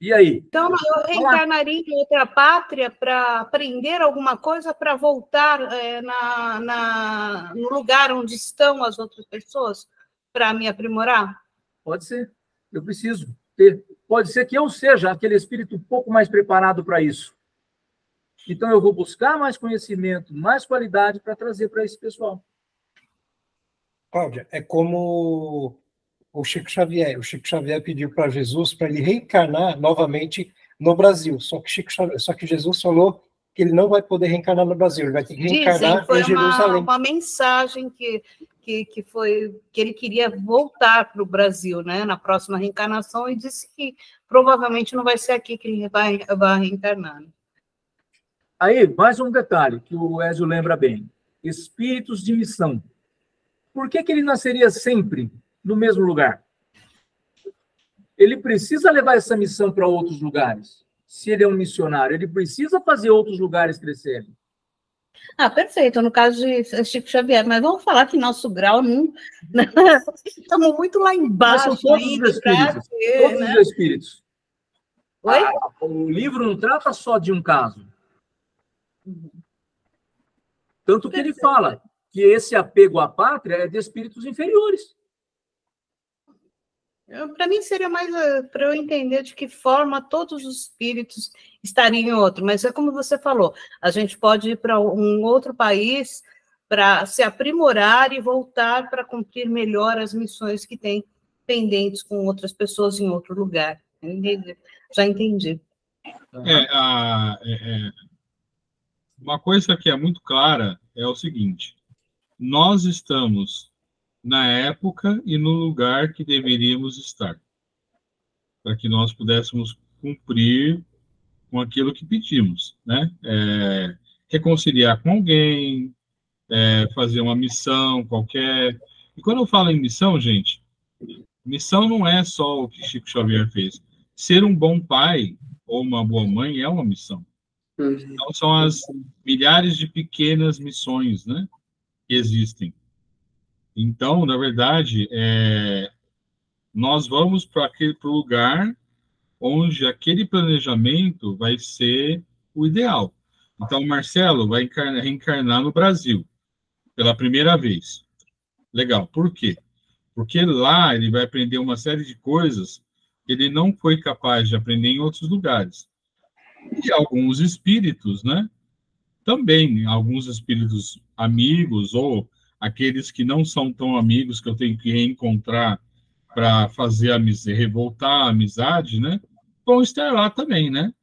E aí? Então, eu reencarnaria em outra pátria para aprender alguma coisa para voltar no lugar onde estão as outras pessoas para me aprimorar? Pode ser. Eu preciso ter. Pode ser que eu seja aquele espírito um pouco mais preparado para isso. Então, eu vou buscar mais conhecimento, mais qualidade para trazer para esse pessoal. Cláudia, é como o Chico Xavier. O Chico Xavier pediu para Jesus para ele reencarnar novamente no Brasil. Só que Jesus falou que ele não vai poder reencarnar no Brasil, ele vai ter que reencarnar em Jerusalém. Uma mensagem que ele queria voltar para o Brasil, né, na próxima reencarnação, e disse que provavelmente não vai ser aqui que ele vai reencarnar. Aí, mais um detalhe que o Ezio lembra bem. Espíritos de missão. Por que ele nasceria sempre no mesmo lugar? Ele precisa levar essa missão para outros lugares. Se ele é um missionário, ele precisa fazer outros lugares crescerem. Perfeito, no caso de Chico Xavier, mas vamos falar que nosso grau não... Estamos muito lá embaixo. Mas são todos os espíritos. Todos os espíritos. Oi? O livro não trata só de um caso. Tanto que ele fala que esse apego à pátria é de espíritos inferiores. Para mim seria mais para eu entender de que forma todos os espíritos estariam em outro, mas é como você falou, a gente pode ir para um outro país para se aprimorar e voltar para cumprir melhor as missões que tem pendentes com outras pessoas em outro lugar. Já entendi. Uma coisa que é muito clara é o seguinte: nós estamos na época e no lugar que deveríamos estar, para que nós pudéssemos cumprir com aquilo que pedimos, né? Reconciliar com alguém, fazer uma missão qualquer. E quando eu falo em missão, gente, missão não é só o que Chico Xavier fez. Ser um bom pai ou uma boa mãe é uma missão. Então, são as milhares de pequenas missões, né, que existem. Então, na verdade, nós vamos para o lugar onde aquele planejamento vai ser o ideal. Então, o Marcelo vai reencarnar no Brasil pela primeira vez. Legal. Por quê? Porque lá ele vai aprender uma série de coisas que ele não foi capaz de aprender em outros lugares. E alguns espíritos, né? Também, alguns espíritos amigos ou aqueles que não são tão amigos que eu tenho que reencontrar para fazer revoltar a amizade, né? Vão estar lá também, né?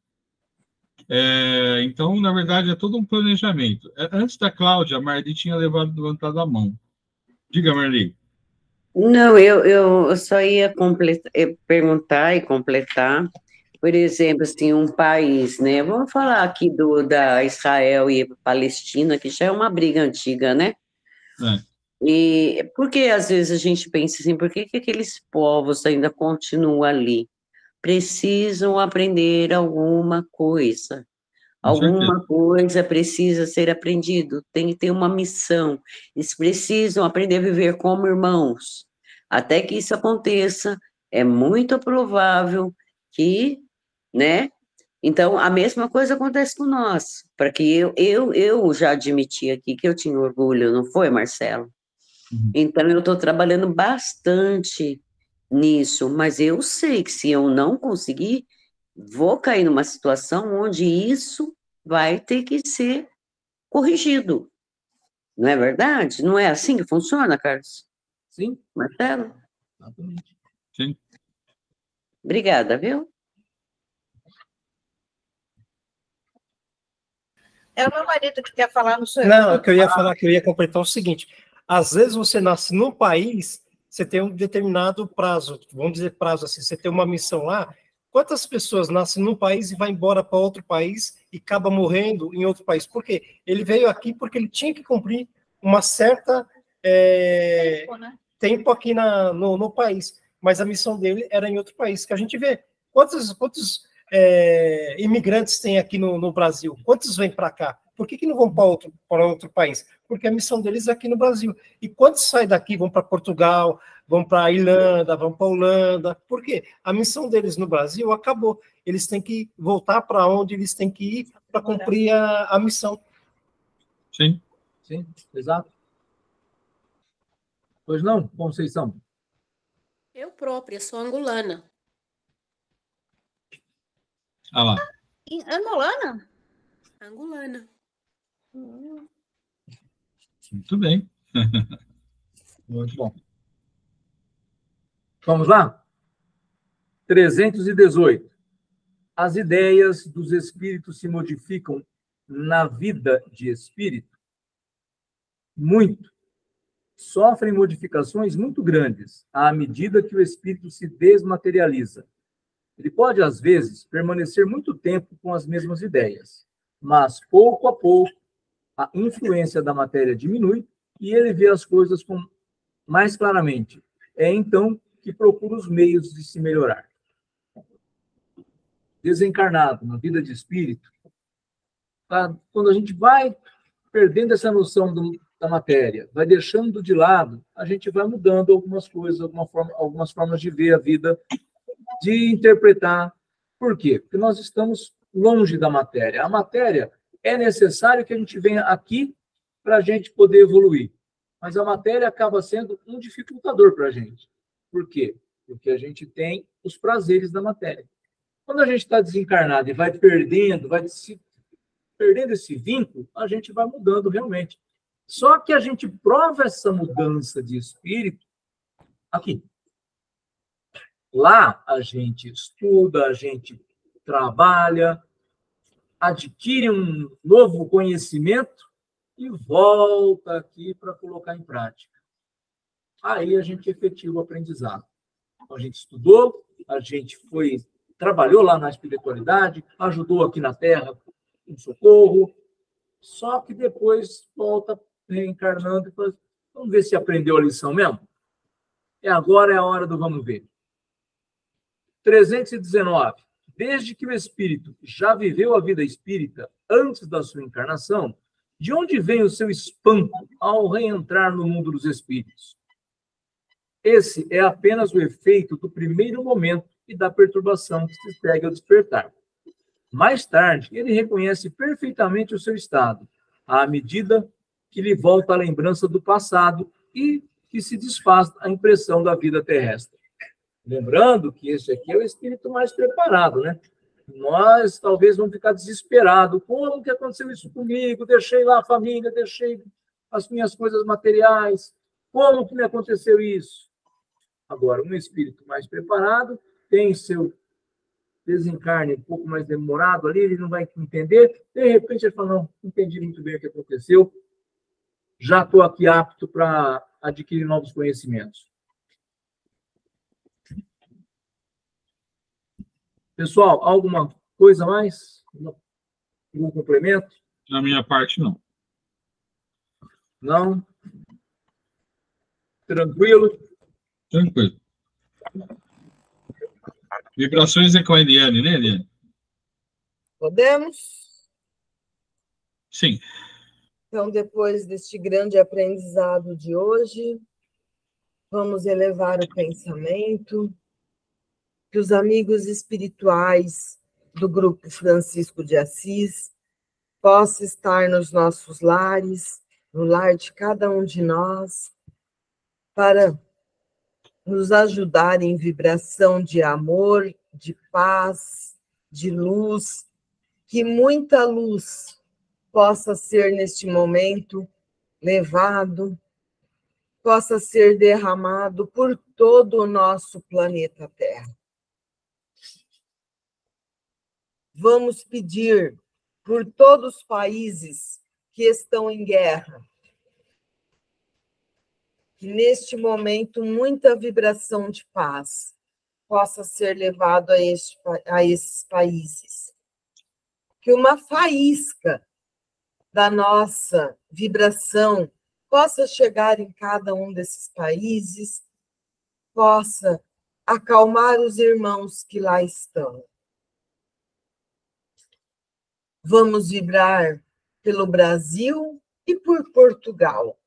Então, na verdade, é todo um planejamento. Antes da Cláudia, a Marli tinha levantado a mão. Diga, Marli. Não, eu só ia perguntar e completar. Por exemplo, assim, um país, né? Vamos falar aqui da Israel e Palestina, que já é uma briga antiga, né? E por que às vezes a gente pensa assim, por que aqueles povos ainda continuam ali? Precisam aprender alguma coisa. Alguma coisa precisa ser aprendido, tem que ter uma missão. Eles precisam aprender a viver como irmãos. Até que isso aconteça, é muito provável que, né? Então, a mesma coisa acontece com nós. Para que eu já admiti aqui que eu tinha orgulho, não foi, Marcelo? Então, eu estou trabalhando bastante nisso, mas eu sei que se eu não conseguir, vou cair numa situação onde isso vai ter que ser corrigido. Não é verdade? Não é assim que funciona, Carlos? Sim. Marcelo? Exatamente. Sim. Obrigada, viu? É o meu marido que quer falar no seu. Não, é que eu ia falar, que eu ia completar o seguinte: às vezes você nasce no país, você tem um determinado prazo, vamos dizer prazo assim, você tem uma missão lá. Quantas pessoas nascem num país e vai embora para outro país e acaba morrendo em outro país? Por quê? Ele veio aqui porque ele tinha que cumprir uma certa tempo aqui no país, mas a missão dele era em outro país. Que a gente vê quantos imigrantes tem aqui no Brasil? Quantos vêm para cá? Por que não vão para outro país? Porque a missão deles é aqui no Brasil. E quantos saem daqui, vão para Portugal, vão para a Irlanda, vão para a Holanda? Por quê? A missão deles no Brasil acabou. Eles têm que voltar para onde eles têm que ir para cumprir a missão. Sim. Sim, exato. Pois não, Conceição? Eu própria sou angolana. Ah lá. Angolana? Angolana. Muito bem. Muito bom. Vamos lá? 318. As ideias dos espíritos se modificam na vida de espírito? Muito. Sofrem modificações muito grandes à medida que o espírito se desmaterializa. Ele pode, às vezes, permanecer muito tempo com as mesmas ideias, mas, pouco a pouco, a influência da matéria diminui e ele vê as coisas mais claramente. É então que procura os meios de se melhorar. Desencarnado, na vida de espírito, quando a gente vai perdendo essa noção da matéria, vai deixando de lado, a gente vai mudando algumas coisas, algumas formas de ver a vida, de interpretar, Por quê? Porque nós estamos longe da matéria. A matéria é necessário que a gente venha aqui para a gente poder evoluir. Mas a matéria acaba sendo um dificultador para a gente. Por quê? Porque a gente tem os prazeres da matéria. Quando a gente está desencarnado e vai perdendo esse vínculo, a gente vai mudando realmente. Só que a gente prova essa mudança de espírito aqui. Lá a gente estuda, a gente trabalha, adquire um novo conhecimento e volta aqui para colocar em prática. Aí a gente efetiva o aprendizado. A gente estudou, a gente trabalhou lá na espiritualidade, ajudou aqui na Terra com socorro, só que depois volta reencarnando e fala, vamos ver se aprendeu a lição mesmo? E agora é a hora do vamos ver. 319. Desde que o espírito já viveu a vida espírita antes da sua encarnação, de onde vem o seu espanto ao reentrar no mundo dos espíritos? Esse é apenas o efeito do primeiro momento e da perturbação que se segue ao despertar. Mais tarde, ele reconhece perfeitamente o seu estado, à medida que lhe volta a lembrança do passado e que se desfaz a impressão da vida terrestre. Lembrando que esse aqui é o espírito mais preparado, né? Nós talvez vamos ficar desesperados. Como que aconteceu isso comigo? Deixei lá a família, deixei as minhas coisas materiais. Como que me aconteceu isso? Agora, um espírito mais preparado tem seu desencarne um pouco mais demorado ali, ele não vai entender. De repente ele fala, não entendi muito bem o que aconteceu. Já estou aqui apto para adquirir novos conhecimentos. Pessoal, alguma coisa a mais? Algum complemento? Da minha parte, não. Não? Tranquilo? Tranquilo. Vibrações é com a Eliane, né, Eliane? Podemos? Sim. Então, depois deste grande aprendizado de hoje, vamos elevar o pensamento, que os amigos espirituais do Grupo Francisco de Assis possam estar nos nossos lares, no lar de cada um de nós, para nos ajudar em vibração de amor, de paz, de luz, que muita luz possa ser neste momento levado, possa ser derramado por todo o nosso planeta Terra. Vamos pedir por todos os países que estão em guerra, que neste momento muita vibração de paz possa ser levado a esses países. Que uma faísca da nossa vibração possa chegar em cada um desses países, possa acalmar os irmãos que lá estão. Vamos vibrar pelo Brasil e por Portugal.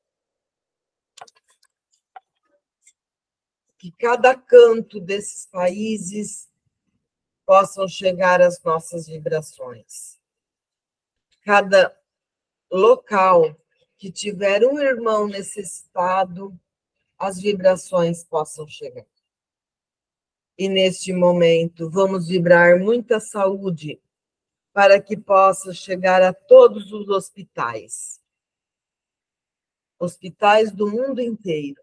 Que cada canto desses países possam chegar às nossas vibrações. Cada local que tiver um irmão necessitado, as vibrações possam chegar. E neste momento, vamos vibrar muita saúde para que possa chegar a todos os hospitais. Hospitais do mundo inteiro.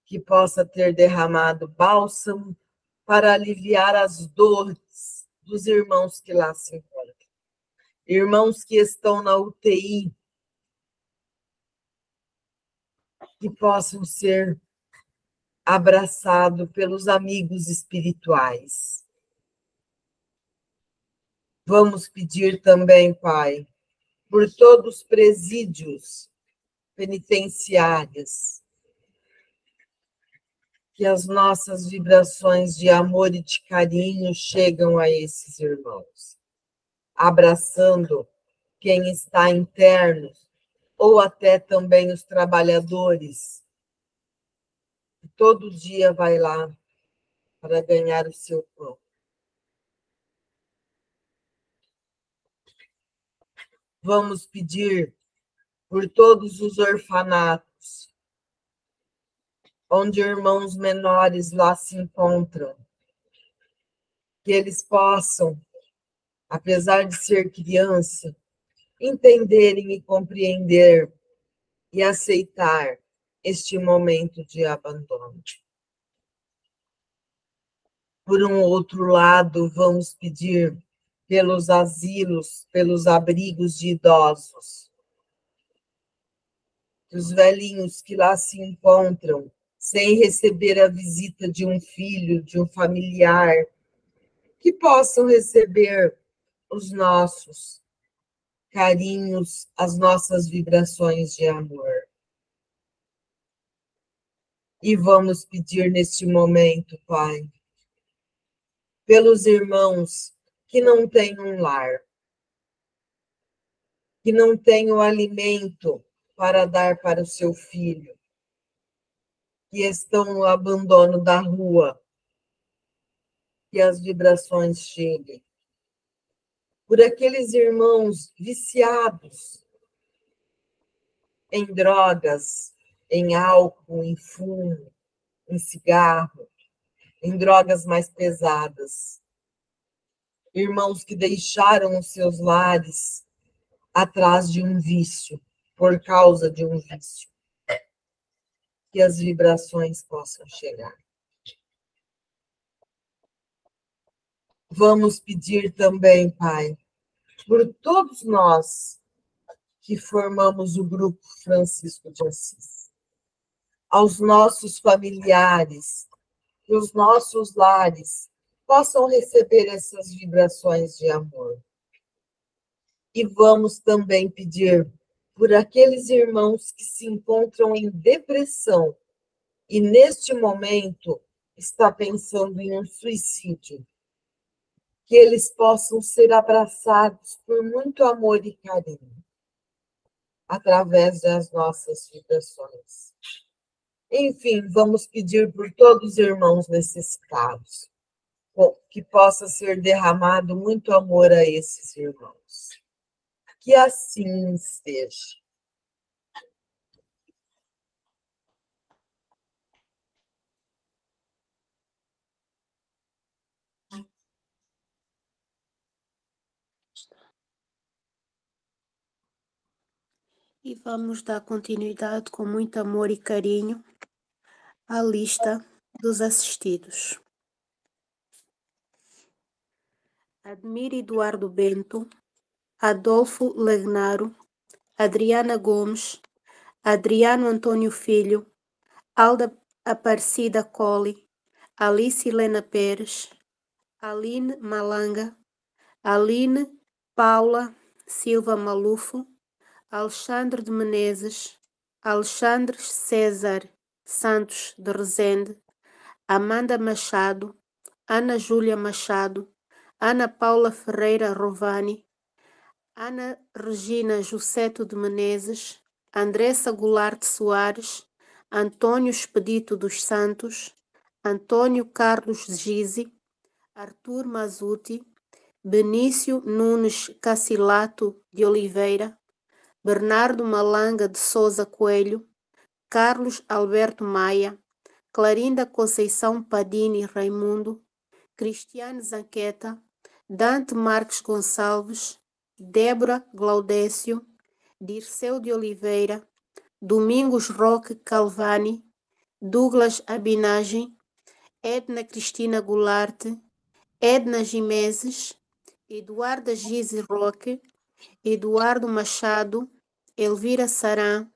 Que possa ter derramado bálsamo para aliviar as dores dos irmãos que lá se encontram. Irmãos que estão na UTI, que possam ser abraçados pelos amigos espirituais. Vamos pedir também, Pai, por todos os presídios penitenciários, que as nossas vibrações de amor e de carinho chegam a esses irmãos, abraçando quem está interno, ou até também os trabalhadores, que todo dia vai lá para ganhar o seu pão. Vamos pedir por todos os orfanatos, onde irmãos menores lá se encontram, que eles possam, apesar de ser criança, entenderem e compreender e aceitar este momento de abandono. Por um outro lado, vamos pedir pelos asilos, pelos abrigos de idosos, os velhinhos que lá se encontram, sem receber a visita de um filho, de um familiar, que possam receber os nossos carinhos, as nossas vibrações de amor. E vamos pedir neste momento, Pai, pelos irmãos que não têm um lar, que não têm o alimento para dar para o seu filho, que estão no abandono da rua, que as vibrações cheguem. Por aqueles irmãos viciados em drogas, em álcool, em fumo, em cigarro, em drogas mais pesadas. Irmãos que deixaram os seus lares atrás de um vício, por causa de um vício. Que as vibrações possam chegar. Vamos pedir também, Pai, por todos nós que formamos o Grupo Francisco de Assis, aos nossos familiares, que os nossos lares possam receber essas vibrações de amor. E vamos também pedir por aqueles irmãos que se encontram em depressão e neste momento está pensando em um suicídio, que eles possam ser abraçados por muito amor e carinho, através das nossas vibrações. Enfim, vamos pedir por todos os irmãos necessitados, que possa ser derramado muito amor a esses irmãos. Que assim esteja. E vamos dar continuidade com muito amor e carinho à lista dos assistidos. Admir Eduardo Bento, Adolfo Legnaro, Adriana Gomes, Adriano Antônio Filho, Alda Aparecida Colli, Alice Helena Pérez, Aline Malanga, Aline Paula Silva Malufo, Alexandre de Menezes, Alexandre César Santos de Rezende, Amanda Machado, Ana Júlia Machado, Ana Paula Ferreira Rovani, Ana Regina Jusceto de Menezes, Andressa Goulart Soares, Antônio Expedito dos Santos, Antônio Carlos Gizi, Arthur Mazuti, Benício Nunes Cacilato de Oliveira, Bernardo Malanga de Souza Coelho, Carlos Alberto Maia, Clarinda Conceição Padini Raimundo, Cristiane Zanqueta, Dante Marques Gonçalves, Débora Glaudécio, Dirceu de Oliveira, Domingos Roque Calvani, Douglas Abinagem, Edna Cristina Goulart, Edna Gimeses, Eduarda Gize Roque, Eduardo Machado, Elvira Saran,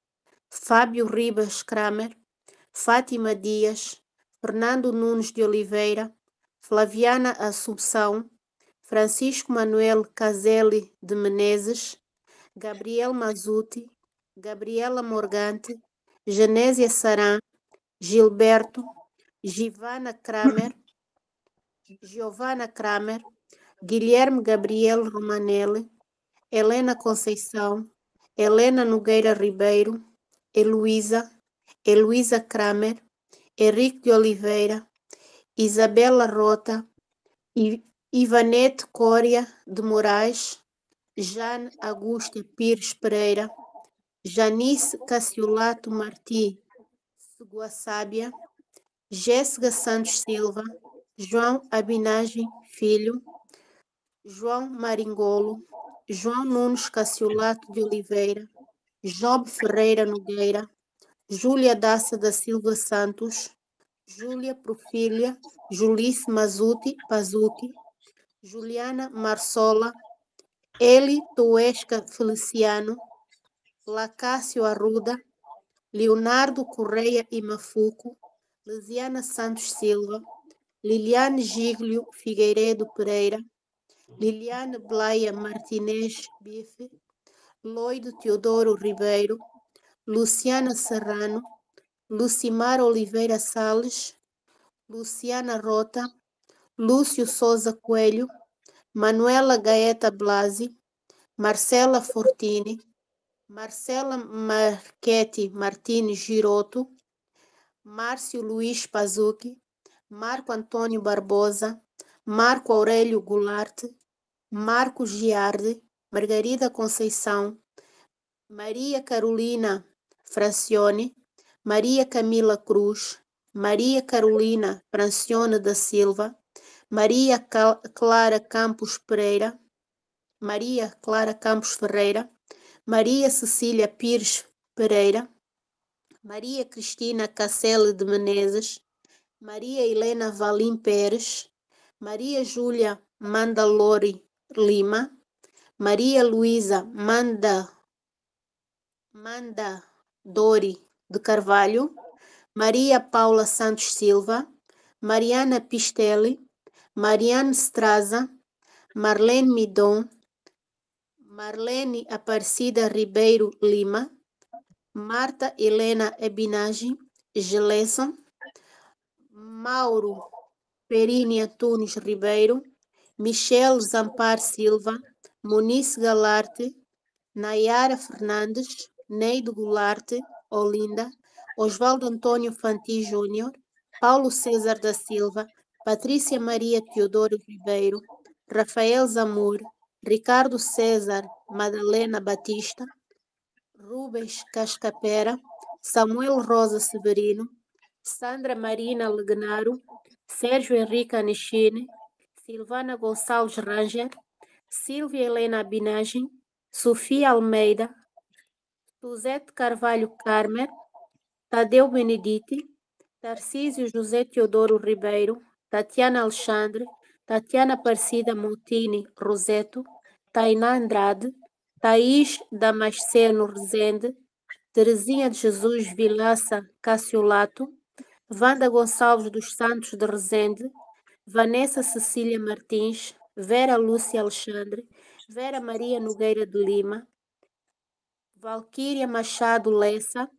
Fábio Ribas Kramer, Fátima Dias, Fernando Nunes de Oliveira, Flaviana Assunção, Francisco Manuel Caselli de Menezes, Gabriel Mazuti, Gabriela Morgante, Genésia Saran, Gilberto, Giovanna Kramer, Guilherme Gabriel Romanelli, Helena Conceição, Helena Nogueira Ribeiro, Heloísa Kramer, Henrique de Oliveira, Isabela Rota, Ivanete Cória de Moraes, Jane Augusta Pires Pereira, Janice Cassiolato Martí Seguaçábia, Jéssica Santos Silva, João Abinagem Filho, João Maringolo, João Nunes Cassiolato de Oliveira, Job Ferreira Nogueira, Júlia Daça da Silva Santos, Júlia Profília, Julice Pazuti, Juliana Marsola, Eli Toesca Feliciano, Lacácio Arruda, Leonardo Correia Imafuco, Lisiana Santos Silva, Liliane Giglio Figueiredo Pereira, Liliane Blaia Martinez Bife, Lloyd Teodoro Ribeiro, Luciana Serrano, Lucimar Oliveira Salles, Luciana Rota, Lúcio Souza Coelho, Manuela Gaeta Blasi, Marcela Fortini, Marcela Marchetti Martins Giroto, Márcio Luiz Pazucchi, Marco Antônio Barbosa, Marco Aurélio Goulart, Marco Giardi, Margarida Conceição, Maria Carolina Francione, Maria Camila Cruz, Maria Carolina Francione da Silva, Maria Clara Campos Pereira, Maria Clara Campos Ferreira, Maria Cecília Pires Pereira, Maria Cristina Cassele de Menezes, Maria Helena Valim Pérez, Maria Júlia Mandalori Lima, Maria Luísa Dori de Carvalho, Maria Paula Santos Silva, Mariana Pistelli, Mariane Straza, Marlene Midon, Marlene Aparecida Ribeiro Lima, Marta Helena Ebinage Geleson, Mauro Perini Antunes Ribeiro, Michele Zampar Silva, Munice Galarte, Nayara Fernandes, Neido Goulart, Olinda, Osvaldo Antônio Fanti Júnior, Paulo César da Silva, Patrícia Maria Teodoro Ribeiro, Rafael Zamur, Ricardo César Madalena Batista, Rubens Cascapera, Samuel Rosa Severino, Sandra Marina Legnaro, Sérgio Henrique Anichine, Silvana Gonçalves Ranger, Silvia Helena Abinagem, Sofia Almeida, Suzete Carvalho Carmer, Tadeu Benedite, Tarcísio José Teodoro Ribeiro, Tatiana Alexandre, Tatiana Aparecida Montini Roseto, Tainá Andrade, Thaís Damasceno Rezende, Terezinha de Jesus Vilaça Cassiolato, Wanda Gonçalves dos Santos de Rezende, Vanessa Cecília Martins, Vera Lúcia Alexandre, Vera Maria Nogueira de Lima, Valquíria Machado Lessa,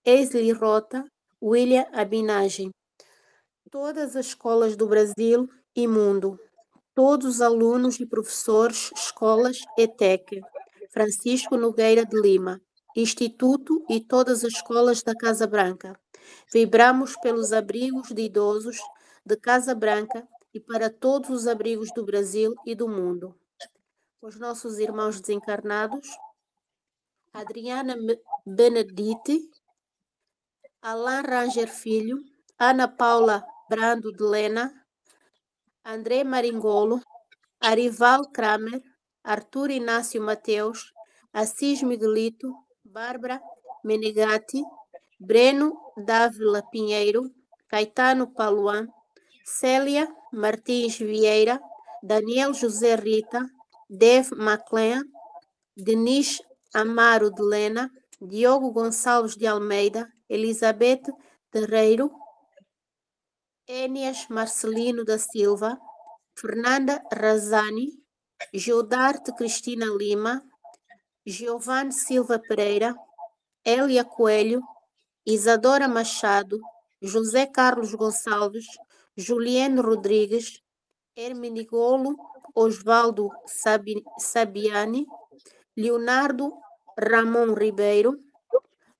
Eisli Rota, William Abinagem. Todas as escolas do Brasil e mundo, todos os alunos e professores, escolas ETEC, Francisco Nogueira de Lima, Instituto e todas as escolas da Casa Branca. Vibramos pelos abrigos de idosos de Casa Branca e para todos os abrigos do Brasil e do mundo. Os nossos irmãos desencarnados, Adriana Benedite, Alain Ranger Filho, Ana Paula Brando de Lena, André Maringolo, Arival Kramer, Arthur Inácio Mateus, Assis Miguelito, Bárbara Menegatti, Breno Dávila Pinheiro, Caetano Paluan, Célia Martins Vieira, Daniel José Rita, Dave MacLean, Denise Amaro de Lena, Diogo Gonçalves de Almeida, Elizabeth Terreiro, Énias Marcelino da Silva, Fernanda Razani, Gildarte Cristina Lima, Giovanni Silva Pereira, Elia Coelho, Isadora Machado, José Carlos Gonçalves, Juliano Rodrigues, Hermenigolo Osvaldo Sabiani, Leonardo Ramon Ribeiro,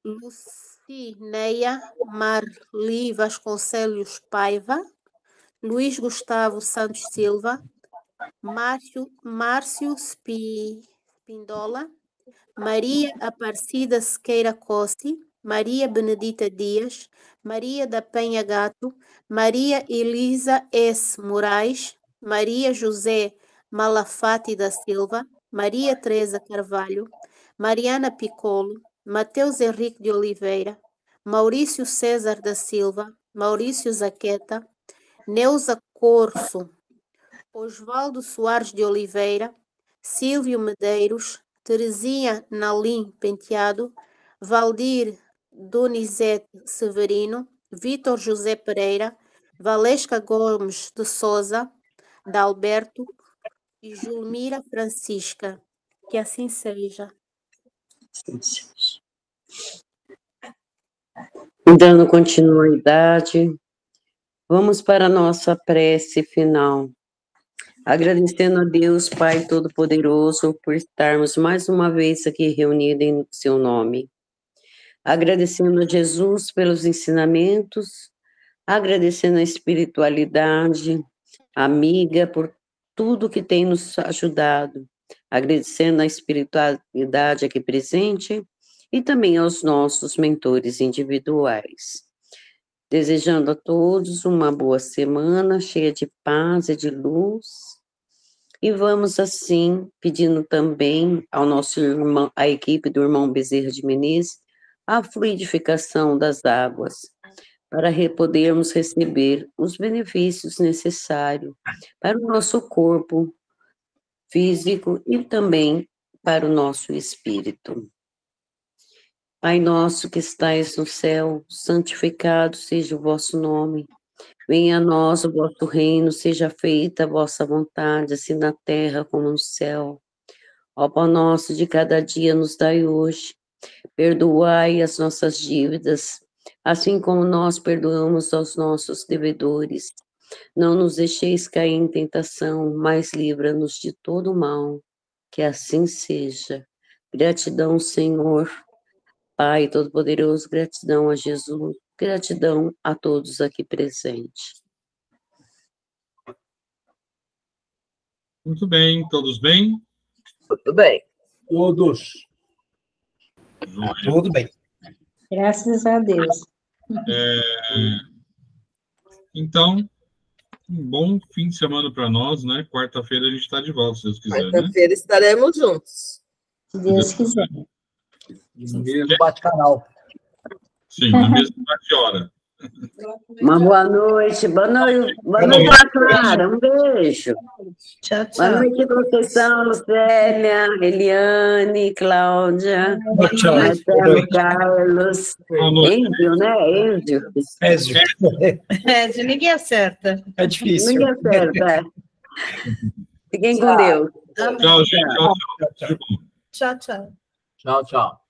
Lucineia Marli Vasconcelos Paiva, Luiz Gustavo Santos Silva, Márcio Pindola, Maria Aparecida Sequeira Costi, Maria Benedita Dias, Maria da Penha Gato, Maria Elisa S. Moraes, Maria José Malafate da Silva, Maria Teresa Carvalho, Mariana Piccolo, Mateus Henrique de Oliveira, Maurício César da Silva, Maurício Zaqueta, Neuza Corso, Osvaldo Soares de Oliveira, Silvio Medeiros, Terezinha Nalim Penteado, Valdir Donizete Severino, Vítor José Pereira, Valesca Gomes de Souza, Dalberto e Julmira Francisca. Que assim seja. Dando continuidade, vamos para a nossa prece final. Agradecendo a Deus, Pai Todo-Poderoso, por estarmos mais uma vez aqui reunidos em seu nome. Agradecendo a Jesus pelos ensinamentos, agradecendo a espiritualidade, a amiga, por tudo que tem nos ajudado, agradecendo a espiritualidade aqui presente e também aos nossos mentores individuais. Desejando a todos uma boa semana, cheia de paz e de luz. E vamos assim, pedindo também ao nosso irmão, à equipe do irmão Bezerra de Menezes, a fluidificação das águas, para podermos receber os benefícios necessários para o nosso corpo físico e também para o nosso espírito. Pai nosso que estais no céu, santificado seja o vosso nome. Venha a nós o vosso reino, seja feita a vossa vontade, assim na terra como no céu. Ó pão nosso de cada dia nos dai hoje. Perdoai as nossas dívidas, assim como nós perdoamos aos nossos devedores. Não nos deixeis cair em tentação, mas livra-nos de todo mal. Que assim seja. Gratidão, Senhor. Pai Todo-Poderoso, gratidão a Jesus, gratidão a todos aqui presentes. Muito bem, todos bem? Tudo bem. Todos. Tudo bem. Graças a Deus. Então, um bom fim de semana para nós, né? Quarta-feira a gente está de volta, se Deus quiser, né? Quarta-feira estaremos juntos. Se Deus quiser. No mesmo bate-canal. Sim, na mesma hora. Uma boa noite. Boa noite, Clara. Um beijo. Tchau, Boa tchau. noite, Conceição, Lucélia, Eliane, Cláudia, Tchau. Marcelo, Carlos, Boa noite. Enzio, né? Enzio. Ézio. De ninguém acerta. É difícil. Ninguém acerta. Fiquem com Deus. Tchau, gente. Tchau, tchau. Tchau, tchau. Tchau, tchau.